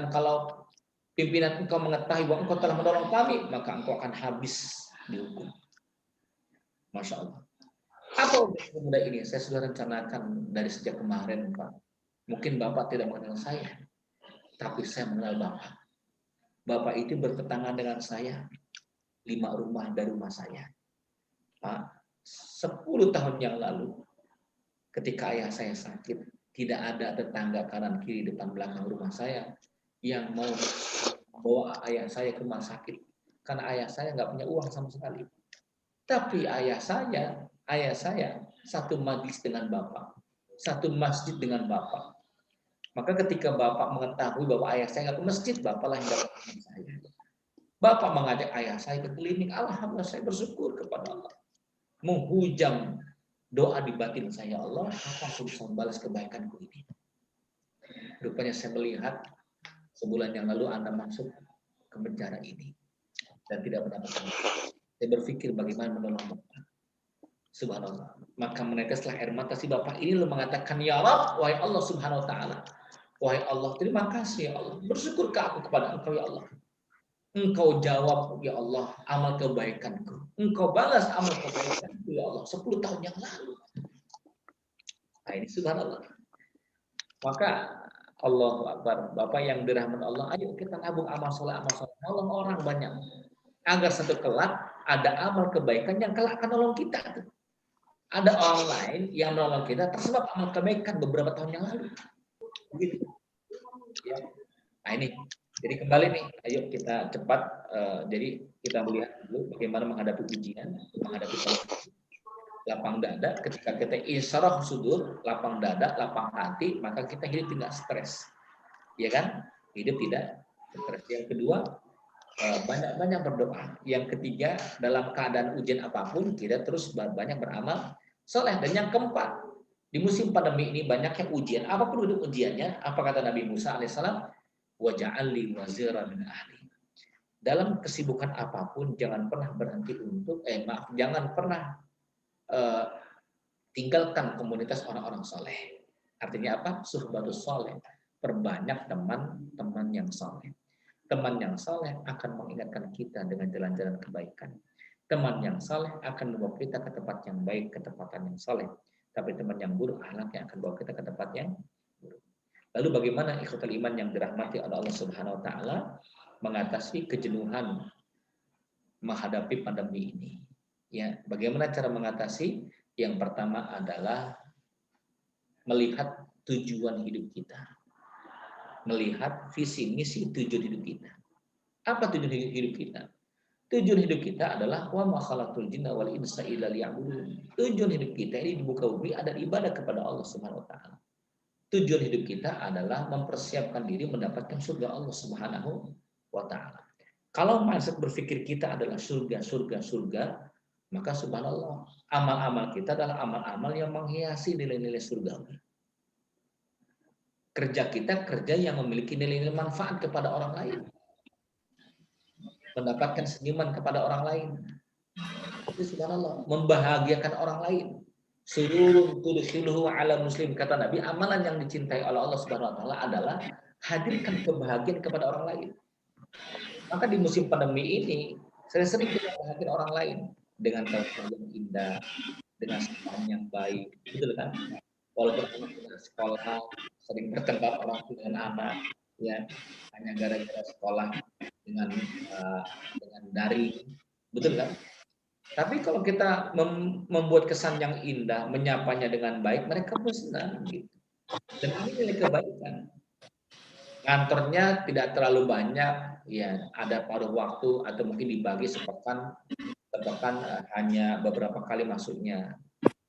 kalau pimpinan engkau mengetahui bahwa engkau telah menolong kami, maka engkau akan habis dihukum. Masya Allah. Apa pemuda ini? Saya sudah rencanakan dari sejak kemarin, Pak. Mungkin Bapak tidak mengenal saya, tapi saya mengenal Bapak. Bapak itu bertetangga dengan saya 5 rumah dari rumah saya. Pak, 10 tahun yang lalu, ketika ayah saya sakit, tidak ada tetangga kanan kiri depan belakang rumah saya yang mau bawa ayah saya ke rumah sakit, karena ayah saya nggak punya uang sama sekali. Tapi ayah saya satu majlis dengan Bapak, satu masjid dengan Bapak. Maka ketika Bapak mengetahui bahwa ayah saya nggak ke masjid, Bapaklah yang datang ke saya. Bapak mengajak ayah saya ke klinik. Alhamdulillah, saya bersyukur kepada Allah. Menghujam doa di batin saya, Allah, apa aku bisa membalas kebaikanku ini? Rupanya saya melihat sebulan yang lalu Anda masuk ke penjara ini dan tidak pernah bertemu. Saya berpikir bagaimana menolong Bapak. Subhanallah. Maka meneteslah air mata si Bapak ini lalu mengatakan, ya Rabb, wahai Allah Subhanahu wa taala. Wahai Allah, terima kasih ya Allah. Bersyukurkah aku kepada Engkau ya Allah. Engkau jawab ya Allah amal kebaikanku. Engkau balas amal kebaikanku ya Allah 10 tahun yang lalu. Nah ini subhanallah. Maka Allahu Akbar. Bapak yang dirahmati Allah, ayo kita nabung amal soleh. Nolong orang banyak. Agar satu kelak ada amal kebaikan yang kelak akan nolong kita. Ada orang lain yang menolong kita tersebab amal kebaikan beberapa tahun yang lalu. Begitu. Ya. Nah ini, jadi kembali nih, ayo kita cepat. Jadi kita melihat dulu bagaimana menghadapi ujian, menghadapi lapang dada. Ketika kita isyarah sudur, lapang dada, lapang hati, maka kita hidup tidak stres, ya kan? Hidup tidak stres. Yang kedua, banyak-banyak berdoa. Yang ketiga, dalam keadaan ujian apapun, kita terus banyak beramal soleh. Dan yang keempat, di musim pandemi ini banyaknya ujian. Apapun itu ujiannya, apa kata Nabi Musa alaihissalam? Waja'alli waziran min ahli. Dalam kesibukan apapun, jangan pernah berhenti untuk, jangan pernah tinggalkan komunitas orang-orang soleh. Artinya apa? Suhbatus soleh. Perbanyak teman-teman yang soleh. Teman yang soleh akan mengingatkan kita dengan jalan-jalan kebaikan. Teman yang soleh akan membawa kita ke tempat yang baik, ke tempatan yang soleh. Tapi teman yang buruk, akhlaknya akan bawa kita ke tempat yang buruk. Lalu bagaimana ikhwatul iman yang dirahmati oleh Allah Subhanahu wa taala mengatasi kejenuhan menghadapi pandemi ini? Ya, bagaimana cara mengatasi? Yang pertama adalah melihat tujuan hidup kita. Melihat visi misi tujuan hidup kita. Apa tujuan hidup kita? Tujuan hidup kita adalah wa ma khalaqtul jinna wal insa illa liya'budun. Tujuan hidup kita ini di muka bumi adalah ibadah kepada Allah Subhanahu wa taala. Tujuan hidup kita adalah mempersiapkan diri mendapatkan surga Allah Subhanahu wa taala. Kalau mindset berpikir kita adalah surga, maka subhanallah, amal-amal kita adalah amal-amal yang menghiasi nilai-nilai surgawi. Kerja kita kerja yang memiliki nilai-nilai manfaat kepada orang lain. Mendapatkan senyuman kepada orang lain. Itu subhanallah, membahagiakan orang lain. Sururun tudkhiluhu ala muslim, kata Nabi, amalan yang dicintai oleh Allah Subhanahu wa taala adalah hadirkan kebahagiaan kepada orang lain. Maka di musim pandemi ini sering-sering kita bahagiakan orang lain dengan tawasul yang indah, dengan sambutan yang baik, betul kan? Walaupun anak sekolah sering bertengkar orang tua dengan anak, ya hanya gara-gara sekolah dengan daring, betul kan? Tapi kalau kita membuat kesan yang indah, menyapanya dengan baik, mereka pun senang gitu. Dan ini nilai kebaikan. Kantornya tidak terlalu banyak, ya ada paruh waktu atau mungkin dibagi sepekan hanya beberapa kali masuknya.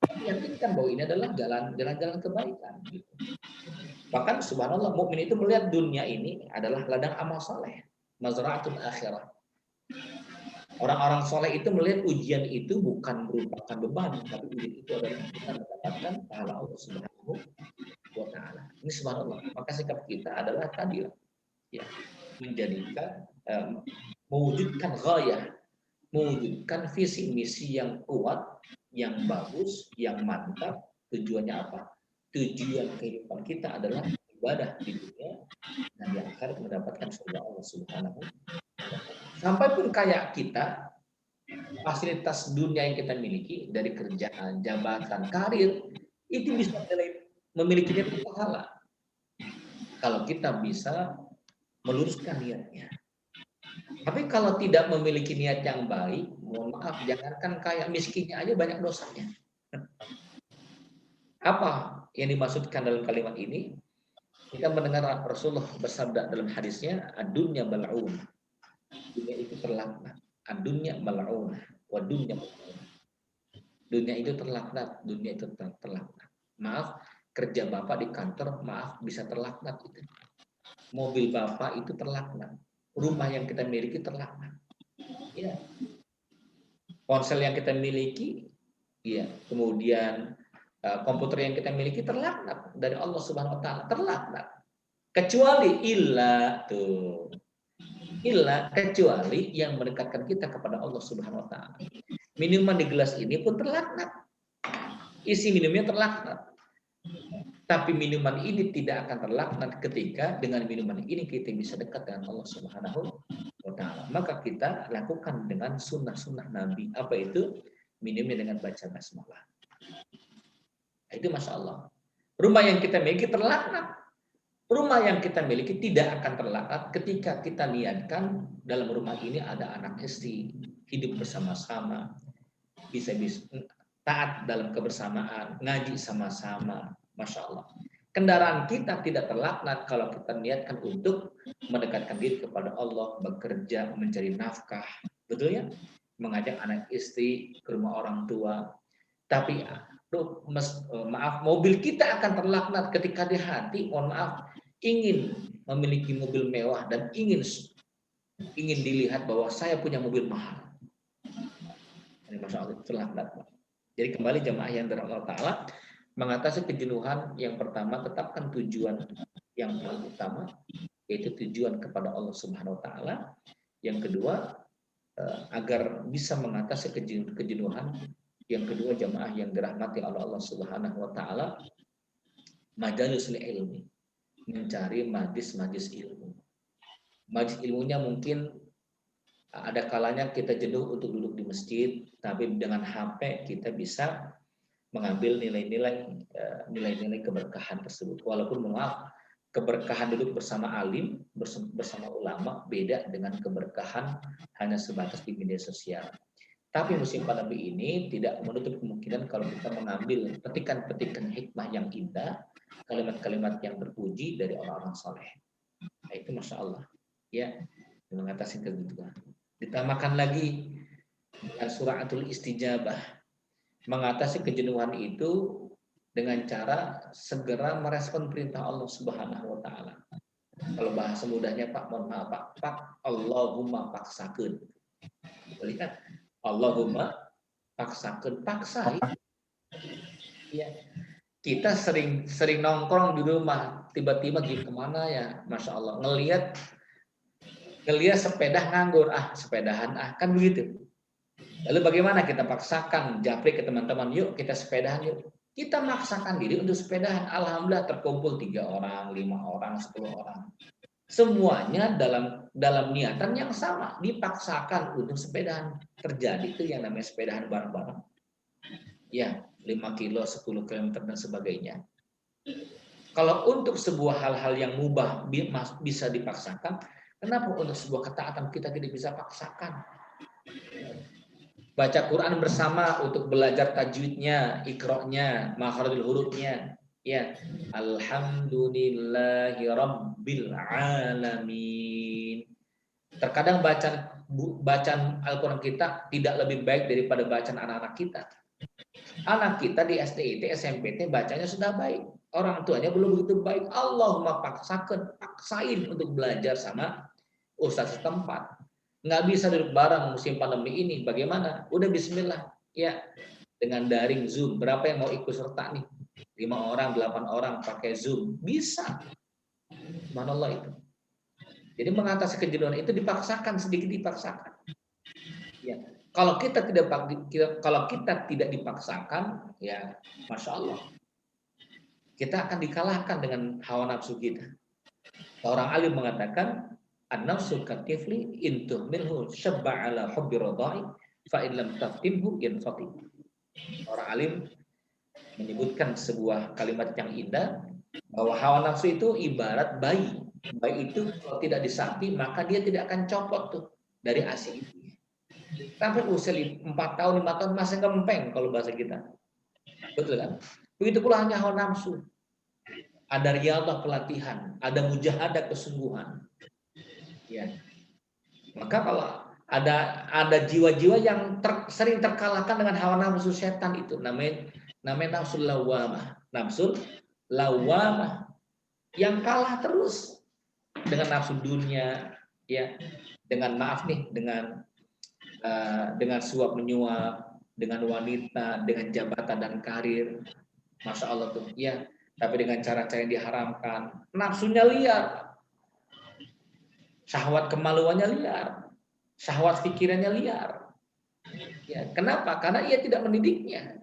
Tapi yakinkan bahwa ini adalah jalan-jalan kebaikan. Gitu. Bahkan subhanallah, mukmin itu melihat dunia ini adalah ladang amal soleh, mazra'atul akhirah. Orang-orang soleh itu melihat ujian itu bukan merupakan beban, tapi ujian itu adalah kita mendapatkan pahala Allah Subhanahu wa Ta'ala. Ini subhanallah. Maka sikap kita adalah tadi lah, ya, menjadikan mewujudkan ghayah, mewujudkan visi misi yang kuat, yang bagus, yang mantap. Tujuannya apa? Tujuan kehidupan kita adalah ibadah di dunia dan di akhirat mendapatkan surga Allah Subhanahu wa Ta'ala. Sampai pun kayak kita, fasilitas dunia yang kita miliki dari kerjaan, jabatan, karir, itu bisa memiliki nilai pahala kalau kita bisa meluruskan niatnya. Tapi kalau tidak memiliki niat yang baik, mohon maaf, jangankan kayak miskinnya aja banyak dosanya. Apa yang dimaksudkan dalam kalimat ini? Kita mendengar Rasulullah bersabda dalam hadisnya, ad-dunya mal'un. Dunia itu terlaknat. Ad-dunya mal'un. Wa dunya mal'un. Dunia itu terlaknat. Dunia itu terlaknat. Maaf, kerja Bapak di kantor, maaf, bisa terlaknat itu. Mobil Bapak itu terlaknat. Rumah yang kita miliki terlaknat. Ya. Ponsel yang kita miliki, ya. Kemudian komputer yang kita miliki terlaknat dari Allah Subhanahu wa Ta'ala, terlaknat. Kecuali kecuali yang mendekatkan kita kepada Allah Subhanahu wa Ta'ala. Minuman di gelas ini pun terlaknat. Isi minumnya terlaknat. Tapi minuman ini tidak akan terlaknat ketika dengan minuman ini kita bisa dekat dengan Allah Subhanahu wa Ta'ala. Maka kita lakukan dengan sunnah-sunnah Nabi. Apa itu? Minumnya dengan baca basmalah. Itu Masya Allah. Rumah yang kita miliki terlaknat. Rumah yang kita miliki tidak akan terlaknat ketika kita niatkan dalam rumah ini ada anak istri, hidup bersama-sama, bisa taat dalam kebersamaan, ngaji sama-sama. Masya Allah. Kendaraan kita tidak terlaknat kalau kita niatkan untuk mendekatkan diri kepada Allah, bekerja, mencari nafkah. Betul ya? Mengajak anak istri ke rumah orang tua. Tapi maaf, mobil kita akan terlaknat ketika di hati, mohon maaf, ingin memiliki mobil mewah dan ingin dilihat bahwa saya punya mobil mahal. Ini Masya Allah, terlaknat. Jadi kembali jemaah yang dirahmati Allah Ta'ala, mengatasi kejenuhan yang pertama, tetapkan tujuan yang paling utama, yaitu tujuan kepada Allah Subhanahu wa Ta'ala. Yang kedua, agar bisa mengatasi kejenuhan, yang kedua jemaah yang dirahmati Allah Subhanahu wa Ta'ala, majalisul ilmi, mencari majlis ilmu. Majlis ilmunya mungkin ada kalanya kita jenuh untuk duduk di masjid, tapi dengan HP kita bisa mengambil nilai-nilai keberkahan tersebut. Walaupun maaf, keberkahan duduk bersama alim, bersama ulama beda dengan keberkahan hanya sebatas di media sosial. Tapi musim pandemi ini tidak menutup kemungkinan kalau kita mengambil petikan-petikan hikmah yang indah, kalimat-kalimat yang terpuji dari orang-orang soleh. Nah, itu Masya Allah. Ya, mengatasi kebutuhan. Ditambahkan lagi dengan suratul istijabah. Mengatasi kejenuhan itu dengan cara segera merespon perintah Allah Subhanahu wa Ta'ala. Kalau bahasa mudahnya Pak, mohon maaf Pak, Allahumma paksakeun. Lihat, Allahumma paksakeun, paksai. Ya. Kita sering nongkrong di rumah, tiba-tiba gitu kemana ya, Masya Allah, ngelihat sepeda nganggur, sepedahan kan begitu. Lalu bagaimana kita paksakan japri ke teman-teman, yuk kita sepedahan yuk. Kita maksakan diri untuk sepedahan. Alhamdulillah terkumpul 3 orang, 5 orang, 10 orang. Semuanya dalam niatan yang sama, dipaksakan untuk sepedahan. Terjadi itu yang namanya sepedahan bareng-bareng. Ya, 5 kilo, 10 km dan sebagainya. Kalau untuk sebuah hal-hal yang mubah bisa dipaksakan, kenapa untuk sebuah ketaatan kita tidak bisa paksakan? Baca Quran bersama untuk belajar tajwidnya, iqra'nya, makharijul hurufnya. Ya, alhamdulillahi rabbil alamin. Terkadang bacaan Al-Quran kita tidak lebih baik daripada bacaan anak-anak kita. Anak kita di STIT, SMPT bacanya sudah baik. Orang tuanya belum begitu baik. Allahumma paksain untuk belajar sama ustaz setempat. Nggak bisa duduk bareng musim pandemi ini. Bagaimana? Udah bismillah. Ya, dengan daring Zoom. Berapa yang mau ikut serta nih? 5 orang, 8 orang pakai Zoom. Bisa. Subhanallah itu. Jadi mengatasi kejenuhan itu dipaksakan, sedikit dipaksakan. Ya. Kalau kita tidak dipaksakan, ya Masya Allah, kita akan dikalahkan dengan hawa nafsu kita. Orang alim mengatakan, an-nafsu katifli in tuhmilhu syabba ala hubbi radai fa in lam taftimhu yanfati. Orang alim menyebutkan sebuah kalimat yang indah, bahwa hawa nafsu itu ibarat bayi. Bayi itu kalau tidak disakti, maka dia tidak akan copot tuh dari ASI itu. Sampai usia 4 tahun, 5 tahun masih gempeng kalau bahasa kita. Betul kan? Begitu pula hanya hawa nafsu. Ada riyadhah pelatihan, ada mujahadah kesungguhan. Ya. Maka kalau ada jiwa-jiwa yang sering terkalahkan dengan hawa nafsu setan itu, namanya nafsul lawamah. Nafsul lawamah yang kalah terus dengan nafsu dunia, ya, dengan maaf nih, dengan suap menyuap, dengan wanita, dengan jabatan dan karir, Masya Allah tuh, ya. Tapi dengan cara-cara yang diharamkan, nafsunya liar, syahwat kemaluannya liar, syahwat pikirannya liar. Ya, kenapa? Karena ia tidak mendidiknya.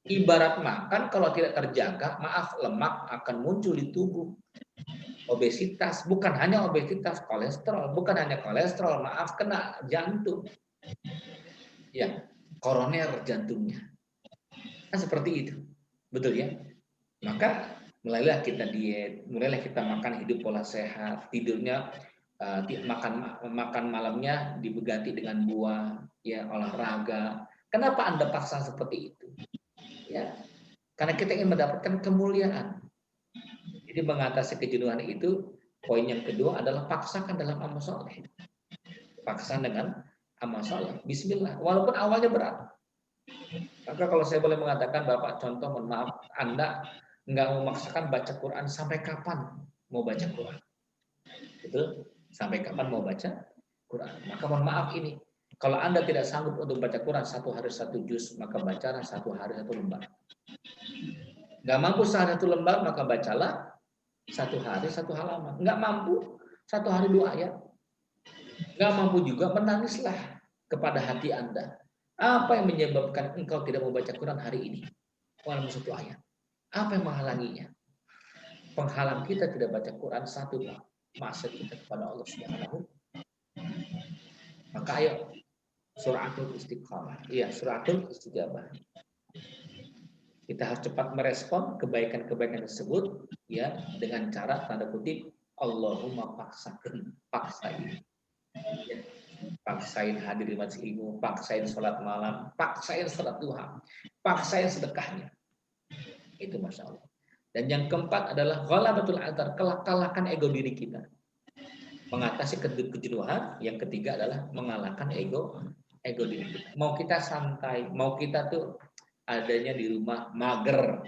Ibarat makan kalau tidak terjaga, maaf, lemak akan muncul di tubuh. Obesitas, bukan hanya obesitas, kolesterol, bukan hanya kolesterol, maaf, kena jantung. Ya, koroner jantungnya. Kan seperti itu. Betul ya? Maka mulailah kita diet, mulailah kita makan hidup pola sehat, tidurnya makan malamnya diganti dengan buah, ya, olahraga. Kenapa Anda paksa seperti itu? Ya, karena kita ingin mendapatkan kemuliaan. Jadi mengatasi kejenuhan itu, poin yang kedua adalah paksakan dalam amal soleh. Paksa dengan amal soleh. Bismillah. Walaupun awalnya berat. Maka kalau saya boleh mengatakan, Bapak, contoh, mohon maaf, Anda nggak memaksakan baca Quran, sampai kapan mau baca Quran? Betul? Sampai kapan mau baca Quran? Maka mohon maaf ini, kalau Anda tidak sanggup untuk baca Quran 1 hari 1 juz, maka bacalah 1 hari 1 lembar. Nggak mampu 1 lembar, maka bacalah 1 hari 1 halaman. Nggak mampu 1 hari 2 ayat. Nggak mampu juga, menangislah kepada hati Anda. Apa yang menyebabkan engkau tidak membaca Quran hari ini? Walaupun 1 ayat. Apa yang menghalanginya? Penghalang kita tidak baca Quran, 1, maksiat kita kepada Allah Subhanahu. Maka ayo, suratul istiqamah. Iya, suratul istijabah. Kita harus cepat merespon kebaikan-kebaikan tersebut, ya, dengan cara tanda kutip Allahumma paksain. Ya. Paksain hadir di majelis ilmu, paksain sholat malam, paksain sholat duha, paksain sedekahnya. Itu Masya Allah. Dan yang keempat adalah ghalabatul adhar, kalahkan ego diri kita. Mengatasi kejenuhan. Yang ketiga adalah mengalahkan ego diri kita. Mau kita santai, mau kita tuh adanya di rumah mager,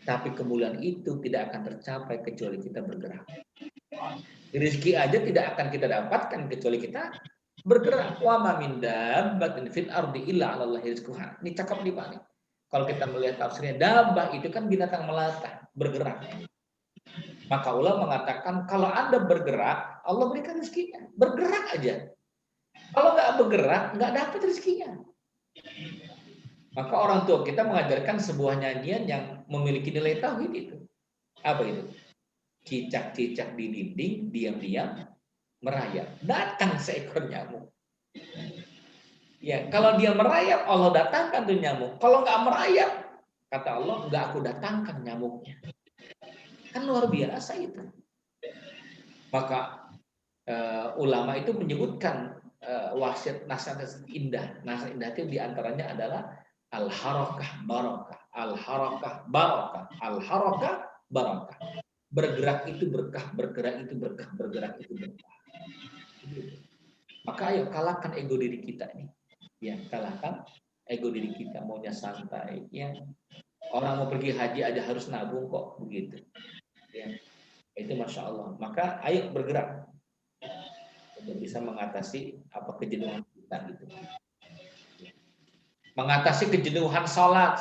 tapi kemuliaan itu tidak akan tercapai kecuali kita bergerak. Rezeki aja tidak akan kita dapatkan kecuali kita bergerak. Wa ma min dabbatin fil ardi illa 'alallahi rizquha. Ini cakep nih Pak nih. Kalau kita melihat tafsirnya, dabbah itu kan binatang melata, bergerak. Maka ulama mengatakan kalau Anda bergerak, Allah berikan rezekinya. Bergerak aja. Kalau nggak bergerak, nggak dapat rezekinya. Maka orang tua kita mengajarkan sebuah nyanyian yang memiliki nilai tauhid itu. Apa itu? Cicak-cicak di dinding, diam-diam merayap. Datang seekor nyamuk. Ya, kalau dia merayap, Allah datangkan tuh nyamuk. Kalau nggak merayap, kata Allah, nggak aku datangkan nyamuknya. Kan luar biasa itu. Maka ulama itu menyebutkan wasiat nasihat indah. Nasihat indah itu diantaranya adalah al-harakah barakah, al-harakah barakah, al-harakah barakah. Bergerak itu berkah, bergerak itu berkah, bergerak itu berkah. Maka ayo kalahkan ego diri kita ini. Ya, kalahkan ego diri kita, maunya santai. Ya, orang mau pergi haji aja harus nabung kok begitu. Ya, itu masya Allah. Maka ayo bergerak untuk bisa mengatasi apa kejenuhan kita gitu. Mengatasi kejenuhan sholat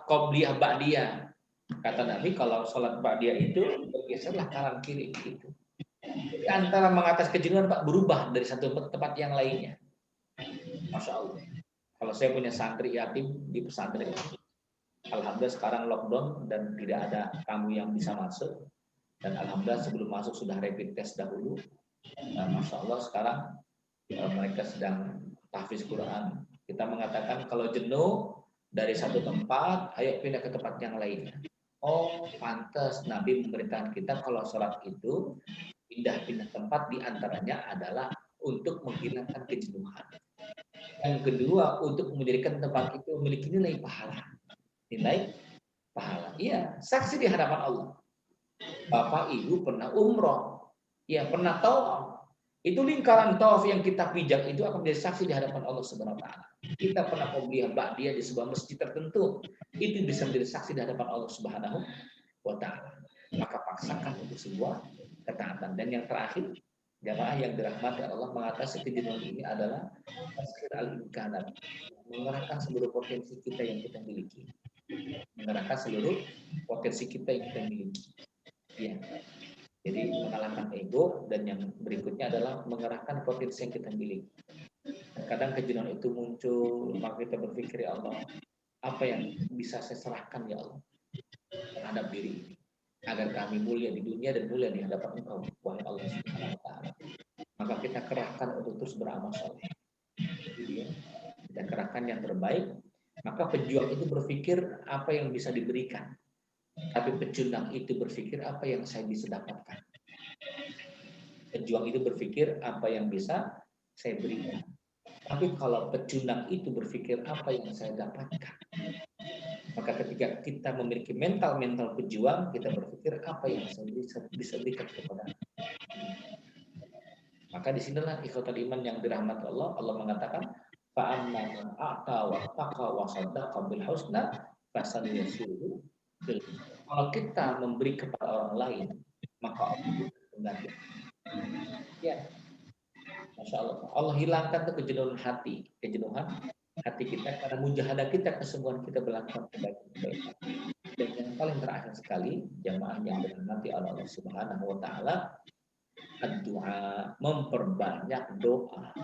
qobliyah ba'diyah. Kata Nabi kalau sholat ba'diyah itu bergeserlah kanan kiri gitu. Jadi antara mengatasi kejenuhan Pak berubah dari satu tempat yang lainnya. Masya Allah. Kalau saya punya santri yatim di pesantren, alhamdulillah sekarang lockdown dan tidak ada tamu yang bisa masuk. Dan alhamdulillah sebelum masuk sudah rapid test dahulu. Nah, Masya Allah sekarang mereka sedang tahfiz Quran. Kita mengatakan kalau jenuh dari satu tempat, ayo pindah ke tempat yang lainnya. Oh, pantas Nabi memerintahkan kita kalau sholat itu pindah-pindah tempat diantaranya adalah untuk menghilangkan kejenuhan. Yang kedua, untuk menjadikan tempat itu memiliki nilai pahala. Nilai pahala. Iya, saksi di hadapan Allah. Bapak Ibu pernah umroh, ya pernah tawaf. Itu lingkaran tawaf yang kita pijak itu akan menjadi saksi di hadapan Allah Subhanahu wa taala. Kita pernah qobliyah ba'diyah di sebuah masjid tertentu, itu bisa menjadi saksi di hadapan Allah Subhanahu wa taala. Maka paksakan untuk sebuah ketaatan. Dan yang terakhir, jamaah yang dirahmati Allah, mengatasi kejenuhan ini adalah taskhir al-imkanat, mengerahkan seluruh potensi kita yang kita miliki. Mengerahkan seluruh potensi kita yang kita miliki. Ya. Jadi mengalahkan ego, dan yang berikutnya adalah mengerahkan potensi yang kita miliki. Kadang kejenuhan itu muncul, maka kita berpikir, ya Allah, apa yang bisa saya serahkan ya Allah terhadap diri ini, agar kami mulia di dunia dan mulia di hadapan Engkau, wahai Allah Subhanahu wa taala. Maka kita kerahkan untuk terus beramal saleh. Kita kerahkan yang terbaik. Maka pejuang itu berpikir apa yang bisa diberikan. Tapi pecundang itu berpikir apa yang saya bisa dapatkan. Pejuang itu berpikir apa yang bisa saya berikan. Tapi kalau pecundang itu berpikir apa yang saya dapatkan. Maka ketika kita memiliki mental pejuang, kita berpikir apa yang saya bisa berikan kepada. Maka disinilah ikhwatul iman yang dirahmati Allah. Allah mengatakan, fa'amma man a'ta wa taqa wa saddaqa bil husna fasaniyasiruhu. Kalau kita memberi kepada orang lain, maka Allah mengganti. Ya, Masya Allah. Allah hilangkan tuh kejenuhan hati kita karena mujahadah kita, kesungguhan kita melakukan kebaikan. Dan yang paling terakhir sekali, jamaah yang dirahmati Allah Subhanahu wa taala, doa, memperbanyak doa.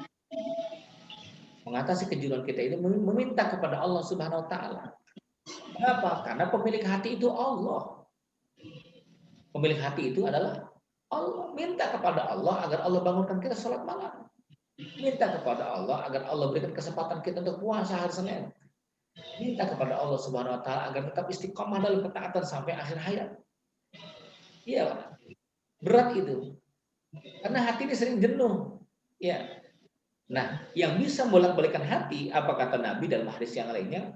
Mengatasi kejenuhan kita ini meminta kepada Allah Subhanahu wa taala. Kenapa? Karena pemilik hati itu Allah. Pemilik hati itu adalah Allah. Minta kepada Allah agar Allah bangunkan kita sholat malam. Minta kepada Allah agar Allah berikan kesempatan kita untuk puasa hari Senin. Minta kepada Allah Subhanahu wa taala agar tetap istiqomah dalam ketaatan sampai akhir hayat. Iya, berat itu. Karena hati ini sering jenuh. Ya. Nah, yang bisa bolak-balikan hati, apa kata Nabi dalam hadis yang lainnya?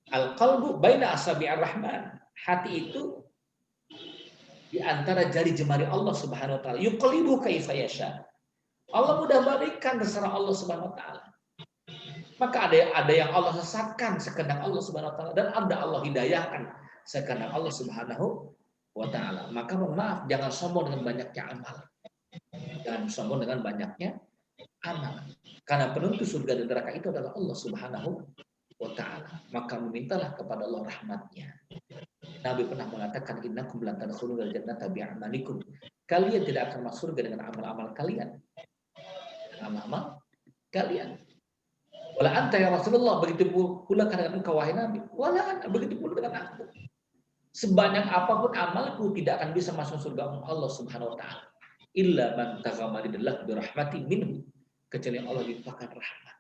Al-qalbu baina asabi'ir rahman. Hati itu di antara jari jemari Allah Subhanahu wa taala. Yuqallibu kaifa yasha. Allah mudah balikan terserah Allah Subhanahu wa taala. Maka ada yang Allah sesatkan sekehendak Allah Subhanahu wa taala, dan ada Allah hidayahkan sekehendak Allah Subhanahu wa taala. Maka mohon maaf, jangan sombong dengan banyaknya amal. Jangan sombong dengan banyaknya amal. Karena penentu surga dan neraka itu adalah Allah Subhanahu wa taala. Maka memintalah kepada Allah rahmatnya. Nabi pernah mengatakan, innakum lan tadkhulul jannata bi'amalikum. Kalian tidak akan masuk surga dengan amal-amal kalian. Amal-amal kalian. Wala anta ya Rasulullah, begitu pula dengan engkau wahai Nabi. Wala anta, begitu pula dengan aku. Sebanyak apapun amalku tidak akan bisa masuk surga Allah Subhanahu wa taala. Illa man taghammadallahu bi rahmatin minhu. Kecuali Allah dilimpahkan rahmat.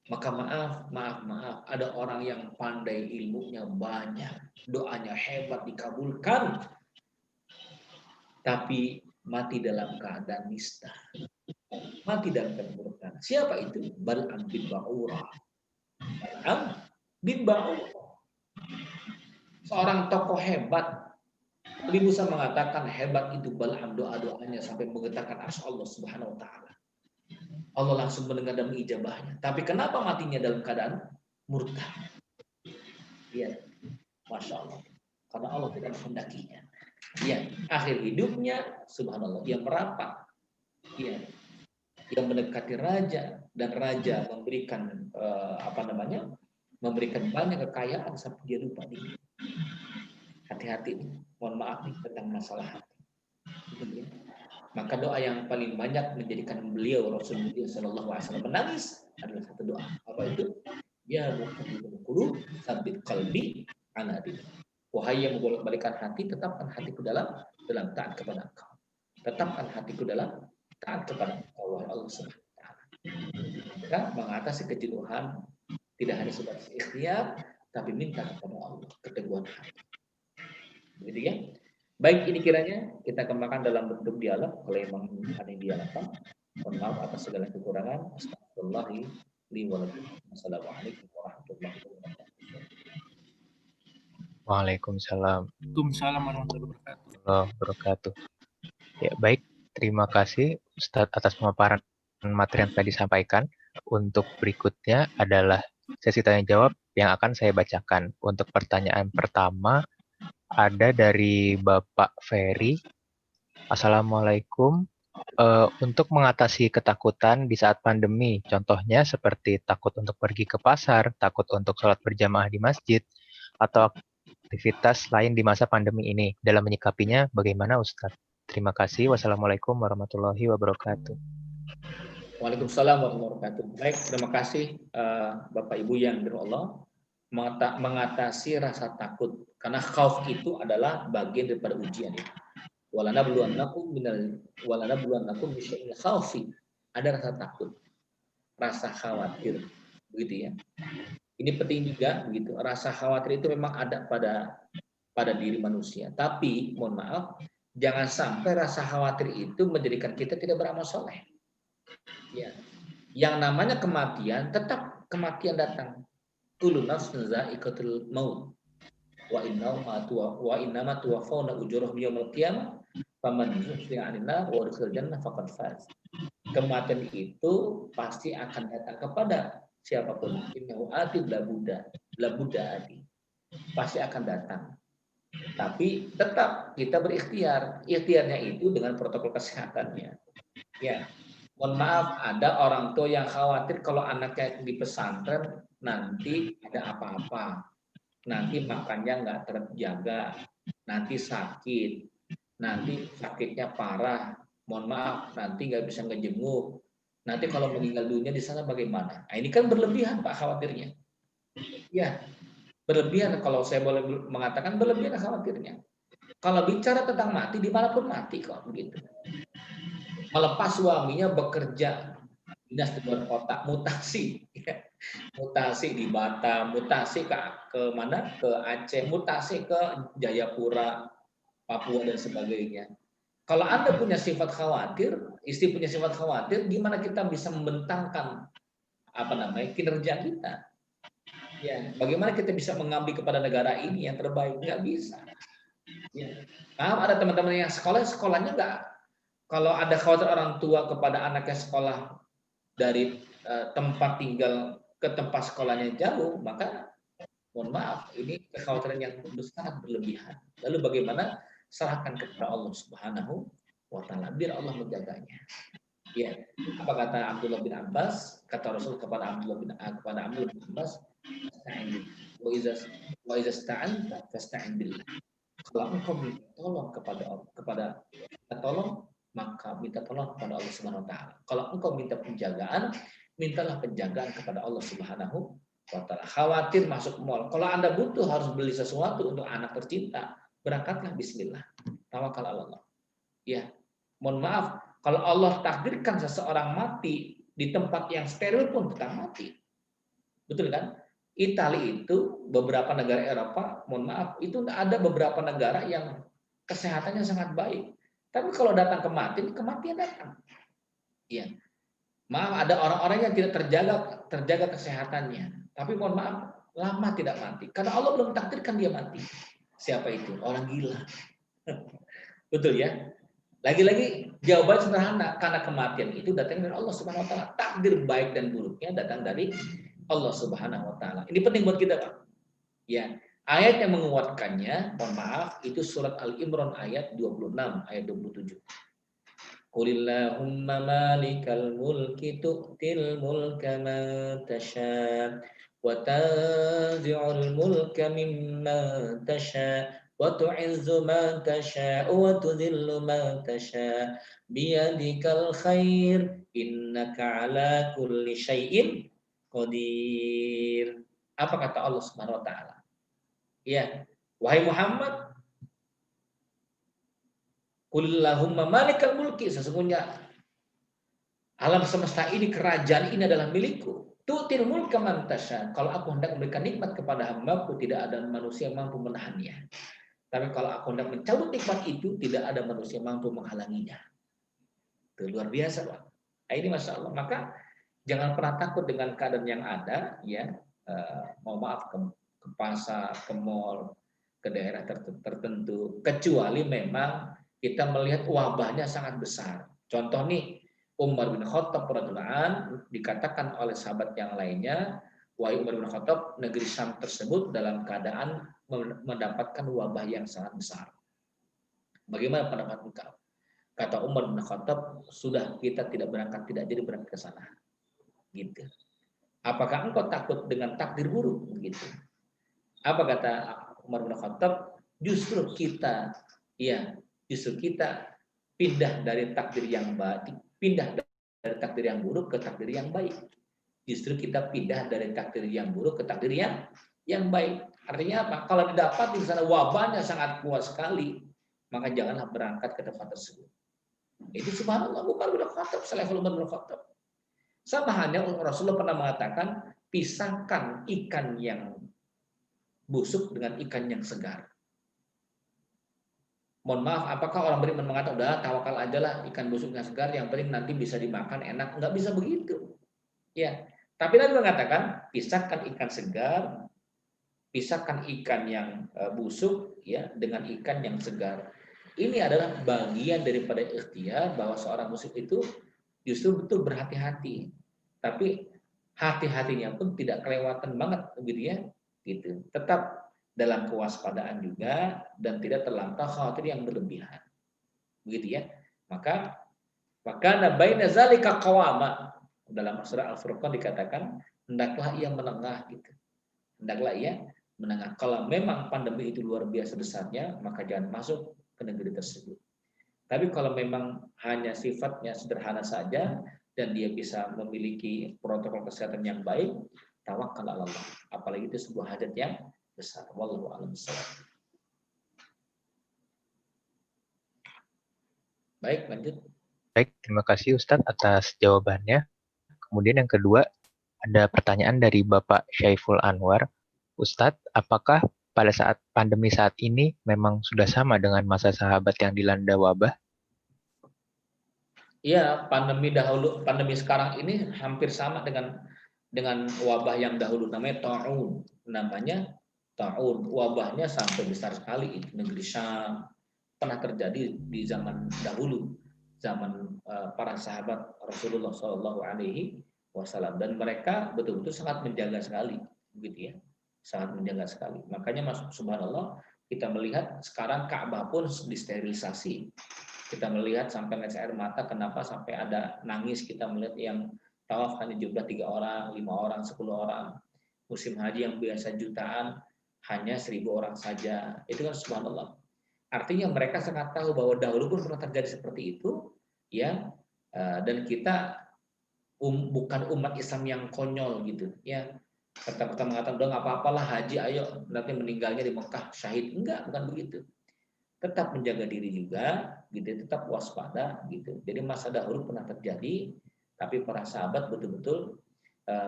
Maka maaf, ada orang yang pandai, ilmunya banyak, doanya hebat dikabulkan, tapi mati dalam keadaan nista. Mati dalam keadaan murtad. Siapa itu? Bal'am bin Ba'urah. Bal'am bin Ba'urah. Seorang tokoh hebat. Nabi Musa mengatakan hebat itu Bal'am, doa-doanya sampai menggetarkan arsy Allah Subhanahu wa taala. Allah langsung mendengar dan mengijabahnya. Tapi kenapa matinya dalam keadaan murtad? Ya, Masya Allah. Karena Allah tidak menghendakinya. Ya, akhir hidupnya subhanallah yang merapat. Ya, yang mendekati raja dan raja memberikan memberikan banyak kekayaan sampai dia lupa diri. Hati-hati nih, mohon maaf nih tentang masalah hati. Ya. Maka doa yang paling banyak menjadikan beliau Rasulullah SAW menangis adalah satu doa. Apa itu? Ya muqallibal qulub, tsabbit qalbi ala dinik. Wahai yang membolak-balikan hati, tetapkan hatiku dalam taat kepada Engkau. Tetapkan hatiku dalam taat kepada Engkau, wahai Allah Subhanahu wa taala. Maka mengatasi kejenuhan tidak hanya sebatas ikhtiar, tapi minta kepada Allah keteguhan hati. Begitu ya? Baik, ini kiranya kita kembangkan dalam bentuk dialog. Kalau memang ada yang dialogkan, mohon maaf atas segala kekurangan. Astagfirullahi li wa lakum. Wassalamualaikum warahmatullahi wabarakatuh. Waalaikumsalam Waalaikumsalam warahmatullahi wabarakatuh. Ya, baik. Terima kasih Ustadz atas pemaparan materi yang tadi disampaikan. Untuk berikutnya adalah sesi tanya jawab yang akan saya bacakan. Untuk pertanyaan pertama ada dari Bapak Ferry. Assalamualaikum. Untuk mengatasi ketakutan di saat pandemi, contohnya seperti takut untuk pergi ke pasar, takut untuk sholat berjamaah di masjid, atau aktivitas lain di masa pandemi ini. Dalam menyikapinya, bagaimana Ustadz? Terima kasih. Wassalamualaikum warahmatullahi wabarakatuh. Waalaikumsalam warahmatullahi wabarakatuh. Baik, terima kasih Bapak Ibu yang dirahmati Allah. Mengatasi rasa takut, karena khauf itu adalah bagian daripada ujian ya. Walanabluwannakum bisyai'il khaufi. Ada rasa takut, rasa khawatir, begitu ya. Ini penting juga begitu. Rasa khawatir itu memang ada pada diri manusia. Tapi mohon maaf, jangan sampai rasa khawatir itu menjadikan kita tidak beramal soleh. Ya. Yang namanya kematian, tetap kematian datang. Kullu nafsin za'iqatul maut. Wa innama tuwaffawna ujurahum yaumil qiyamah faman zuhziha 'anil nar wa udkhila jannah faqad faz. Kematian itu pasti akan datang kepada siapapun. Innahu atid labuda adi. Pasti akan datang. Tapi tetap kita berikhtiar. Ikhtiarnya itu dengan protokol kesehatannya. Ya. Mohon maaf, ada orang tua yang khawatir kalau anaknya di pesantren nanti ada apa-apa. Nanti makannya nggak terjaga, nanti sakit, nanti sakitnya parah. Mohon maaf, nanti nggak bisa ngejenguk. Nanti kalau meninggal dunia di sana bagaimana? Nah, ini kan berlebihan Pak khawatirnya. Ya, berlebihan kalau saya boleh mengatakan berlebihan khawatirnya. Kalau bicara tentang mati, dimanapun mati kok begitu. Melepas suaminya bekerja dinas di luar kota, mutasi, mutasi di Batam, mutasi ke mana? Ke Aceh, mutasi ke Jayapura, Papua dan sebagainya. Kalau Anda punya sifat khawatir, istri punya sifat khawatir, gimana kita bisa membentangkan kinerja kita? Ya, bagaimana kita bisa mengabdi kepada negara ini yang terbaik? Nggak bisa. Ya. Nah, ada teman-teman yang sekolahnya nggak. Kalau ada khawatir orang tua kepada anaknya sekolah dari tempat tinggal ke tempat sekolahnya jauh, maka mohon maaf, ini kekhawatiran yang sangat berlebihan. Lalu bagaimana? Serahkan kepada Allah Subhanahu wa taala, biar Allah menjaganya. Ya, apa kata Abdullah bin Abbas? Kata Rasul kepada Abdullah bin Abbas, wa iza sta'anta fasta'in billah. Kalau engkau minta tolong kepada tolong, maka minta tolong kepada Allah Subhanahu wa taala. Kalau engkau minta penjagaan, mintalah penjagaan kepada Allah Subhanahu wa taala. Khawatir masuk mal. Kalau Anda butuh harus beli sesuatu untuk anak tercinta, berangkatlah bismillah. Tawakal Allah. Ya. Mohon maaf, kalau Allah takdirkan seseorang mati di tempat yang steril pun tetap mati. Betul kan? Italia itu beberapa negara Eropa, mohon maaf, itu ada beberapa negara yang kesehatannya sangat baik. Tapi kalau datang kematian datang. Ya. Maaf, ada orang-orang yang tidak terjaga kesehatannya. Tapi mohon maaf, lama tidak mati. Karena Allah belum takdirkan dia mati. Siapa itu? Orang gila. Betul ya? Lagi-lagi jawaban sederhana, karena kematian itu datang dari Allah Subhanahu wa taala. Takdir baik dan buruknya datang dari Allah Subhanahu wa taala. Ini penting buat kita, Pak. Ya. Ayat yang menguatkannya, mohon maaf, itu surat Al-Imran ayat 26, ayat 27. Qulillahumma malikal mulki tu'til mulka man tasha wa tanzi'ul mulka mimman tasha wa tu'izzu man tasha wa tudhillu man tasha biyadikal khair innaka ala kulli syai'in qadir. Apa kata Allah Subhanahu wa taala? Ya, wahai Muhammad, Qulillahumma malikal mulki, sesungguhnya alam semesta ini, kerajaan ini adalah milikku. Tu'til mulka man tasha. Kalau aku hendak memberikan nikmat kepada hamba-Ku, tidak ada manusia yang mampu menahannya. Tapi kalau aku hendak mencabut nikmat itu, tidak ada manusia yang mampu menghalanginya. Itu luar biasa, Pak. Nah, ini Masya Allah. Maka jangan pernah takut dengan keadaan yang ada, ya. Mau maaf, ke pasar, ke mall, ke daerah tertentu, kecuali memang kita melihat wabahnya sangat besar. Contoh nih, Umar bin Khattab radhiyallahu anhu dikatakan oleh sahabat yang lainnya, wahai Umar bin Khattab, negeri Syam tersebut dalam keadaan mendapatkan wabah yang sangat besar. Bagaimana pendapat engkau? Kata Umar bin Khattab, sudah kita tidak jadi berangkat ke sana. Gitu. Apakah engkau takut dengan takdir buruk? Gitu. Apa kata Umar bin Khattab? Justru kita pindah dari takdir yang baik, pindah dari takdir yang buruk ke takdir yang baik. Justru kita pindah dari takdir yang buruk ke takdir yang baik. Artinya apa? Kalau didapat di sana wabahnya sangat kuat sekali, maka janganlah berangkat ke tempat tersebut. Itu subhanallah, Umar bin Khattab, selevel Umar bin Khattab. Sama halnya Rasulullah pernah mengatakan, pisahkan ikan yang busuk dengan ikan yang segar. Mohon maaf, apakah orang beriman mengatakan, udah tawakal aja lah, ikan busuk yang segar, yang penting nanti bisa dimakan enak? Enggak bisa begitu. Ya, tapi Nabi mengatakan, pisahkan ikan segar, pisahkan ikan yang busuk, ya, dengan ikan yang segar. Ini adalah bagian daripada ikhtiar bahwa seorang muslim itu justru betul berhati-hati, tapi hati-hatinya pun tidak kelewatan banget, begitu ya, gitu. Tetap dalam kewaspadaan juga dan tidak terlampau khawatir yang berlebihan, begitu ya. Maka baina zalika qawama, dalam surah Al-Furqan dikatakan hendaklah ia menengah, gitu. Hendaklah ia menengah. Kalau memang pandemi itu luar biasa besarnya, maka jangan masuk ke negeri tersebut. Tapi kalau memang hanya sifatnya sederhana saja dan dia bisa memiliki protokol kesehatan yang baik, tawakal ala Allah. Apalagi itu sebuah hajat yang besar. Wallahu a'lam bishawab. Baik, lanjut. Baik, terima kasih Ustadz atas jawabannya. Kemudian yang kedua, ada pertanyaan dari Bapak Syaiful Anwar. Ustadz, apakah pada saat pandemi saat ini memang sudah sama dengan masa sahabat yang dilanda wabah? Iya, pandemi sekarang ini hampir sama dengan wabah yang dahulu, namanya ta'un. Wabahnya sampai besar sekali itu, negeri Syam. Pernah terjadi di zaman dahulu, zaman para sahabat Rasulullah SAW, dan mereka betul-betul sangat menjaga sekali, begitu ya, sangat menjaga sekali. Makanya subhanallah, kita melihat sekarang Ka'bah pun disterilisasi. Kita melihat sampai netes air mata, kenapa sampai ada nangis kita melihat yang tawaf hanya jumlah 3 orang, 5 orang, 10 orang. Musim haji yang biasa jutaan hanya 1.000 orang saja. Itu kan subhanallah. Artinya mereka sangat tahu bahwa dahulu pun pernah terjadi seperti itu, ya. Dan kita bukan umat Islam yang konyol gitu, ya. Kata-kata mengatakan udah nggak apa-apalah haji, ayo nanti meninggalnya di Mekah syahid. Enggak, bukan begitu. Tetap menjaga diri juga, gitu, tetap waspada, gitu. Jadi masa dahulu pernah terjadi, tapi para sahabat betul-betul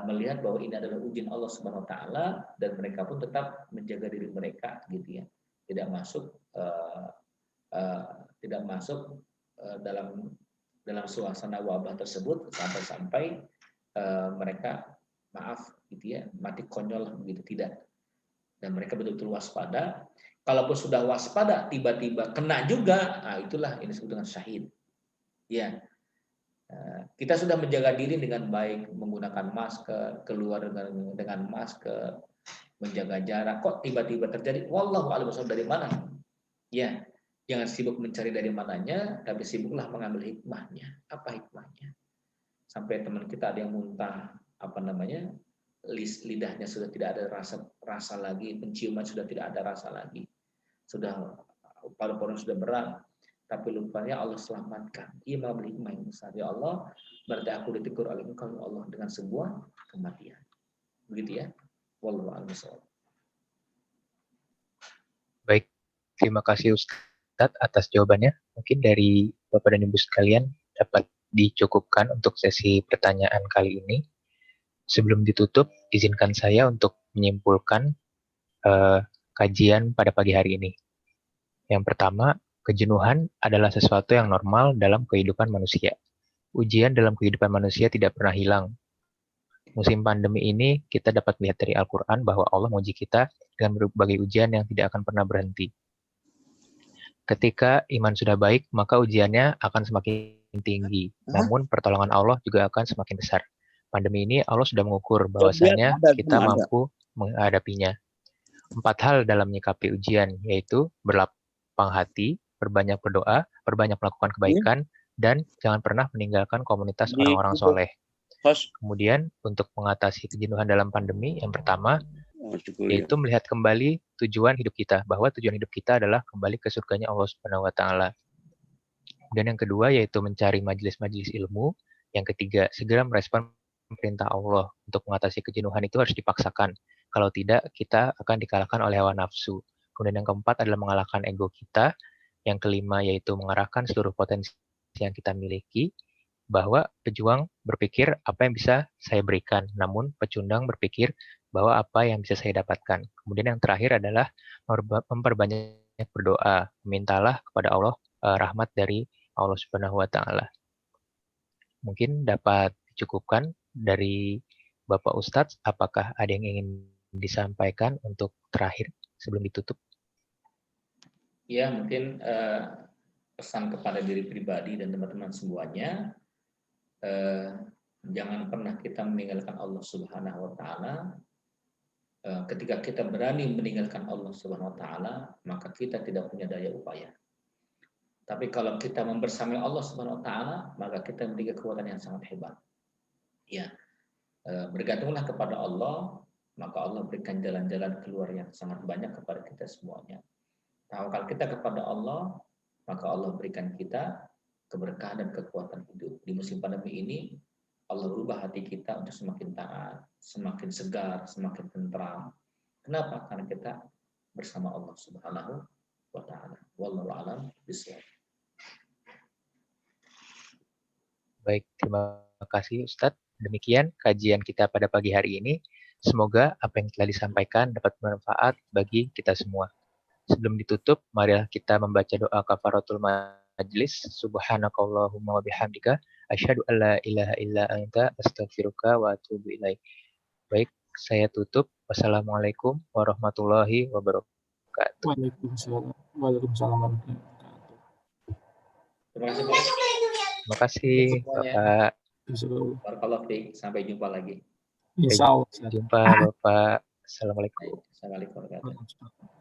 melihat bahwa ini adalah ujian Allah Subhanahu Wa Taala, dan mereka pun tetap menjaga diri mereka, gitu ya, tidak masuk dalam suasana wabah tersebut sampai-sampai mereka gitu ya, mati konyol begitu, tidak. Dan mereka betul-betul waspada. Kalaupun sudah waspada tiba-tiba kena juga, nah itulah ini disebut dengan syahid. Ya. Kita sudah menjaga diri dengan baik, menggunakan masker, keluar dengan masker, menjaga jarak, kok tiba-tiba terjadi wallahu a'lam dari mana? Ya, jangan sibuk mencari dari mananya, tapi sibuklah mengambil hikmahnya. Apa hikmahnya? Sampai teman kita ada yang muntah, lidahnya sudah tidak ada rasa lagi, penciuman sudah tidak ada rasa lagi, sudah paru-paru sudah berat, tapi lupanya Allah selamatkan. Ia mengambil hikmah yang besar. Ya Allah, berarti aku ditegur oleh Engkau ya Allah dengan sebuah kematian. Begitu ya. Wallahu a'lam bishawab. Baik, terima kasih Ustadz atas jawabannya. Mungkin dari Bapak dan Ibu sekalian dapat dicukupkan untuk sesi pertanyaan kali ini. Sebelum ditutup, izinkan saya untuk menyimpulkan kajian pada pagi hari ini. Yang pertama, kejenuhan adalah sesuatu yang normal dalam kehidupan manusia. Ujian dalam kehidupan manusia tidak pernah hilang. Musim pandemi ini kita dapat melihat dari Al-Quran bahwa Allah menguji kita dengan berbagai ujian yang tidak akan pernah berhenti. Ketika iman sudah baik, maka ujiannya akan semakin tinggi. Namun pertolongan Allah juga akan semakin besar. Pandemi ini Allah sudah mengukur bahwasanya kita mampu menghadapinya. 4 hal dalam menyikapi ujian, yaitu berlapang hati, berbanyak berdoa, berbanyak melakukan kebaikan, dan jangan pernah meninggalkan komunitas orang-orang soleh. Kemudian untuk mengatasi kejenuhan dalam pandemi, yang pertama yaitu melihat kembali tujuan hidup kita, bahwa tujuan hidup kita adalah kembali ke surganya Allah Subhanahu wa taala. Dan yang kedua yaitu mencari majelis-majelis ilmu. Yang ketiga, segera merespon perintah Allah. Untuk mengatasi kejenuhan itu harus dipaksakan. Kalau tidak, kita akan dikalahkan oleh hawa nafsu. Kemudian yang keempat adalah mengalahkan ego kita. Yang kelima yaitu mengarahkan seluruh potensi yang kita miliki, bahwa pejuang berpikir apa yang bisa saya berikan, namun pecundang berpikir bahwa apa yang bisa saya dapatkan. Kemudian yang terakhir adalah memperbanyak berdoa, mintalah kepada Allah rahmat dari Allah Subhanahu wa taala. Mungkin dapat dicukupkan dari Bapak Ustadz, apakah ada yang ingin disampaikan untuk terakhir sebelum ditutup? Ya, mungkin pesan kepada diri pribadi dan teman-teman semuanya, jangan pernah kita meninggalkan Allah Subhanahu wa taala. Ketika kita berani meninggalkan Allah Subhanahu wa taala, maka kita tidak punya daya upaya. Tapi kalau kita membersamai Allah Subhanahu wa taala, maka kita memiliki kekuatan yang sangat hebat. Ya. Bergantunglah kepada Allah, maka Allah berikan jalan-jalan keluar yang sangat banyak kepada kita semuanya. Tawakal kita kepada Allah, maka Allah berikan kita keberkahan dan kekuatan hidup. Di musim pandemi ini, Allah berubah hati kita untuk semakin taat, semakin segar, semakin tentram. Kenapa? Karena kita bersama Allah Subhanahu wa taala. Wallahu a'lam bishawab. Baik, terima kasih Ustadz. Demikian kajian kita pada pagi hari ini. Semoga apa yang telah disampaikan dapat bermanfaat bagi kita semua. Sebelum ditutup, marilah kita membaca doa kafaratul majlis. Subhanakallahumma wa bihamdika asyhadu an la ilaha illa anta astaghfiruka wa atubu ilaik. Baik, saya tutup. Wassalamualaikum warahmatullahi wabarakatuh. Waalaikumsalam warahmatullahi wabarakatuh. Terima kasih Pak. Terima kasih Bapak. Barakallahu fiik. Sampai jumpa lagi. Insya Allah. Sampai jumpa Bapak. Assalamualaikum. Assalamualaikum warahmatullahi wabarakatuh.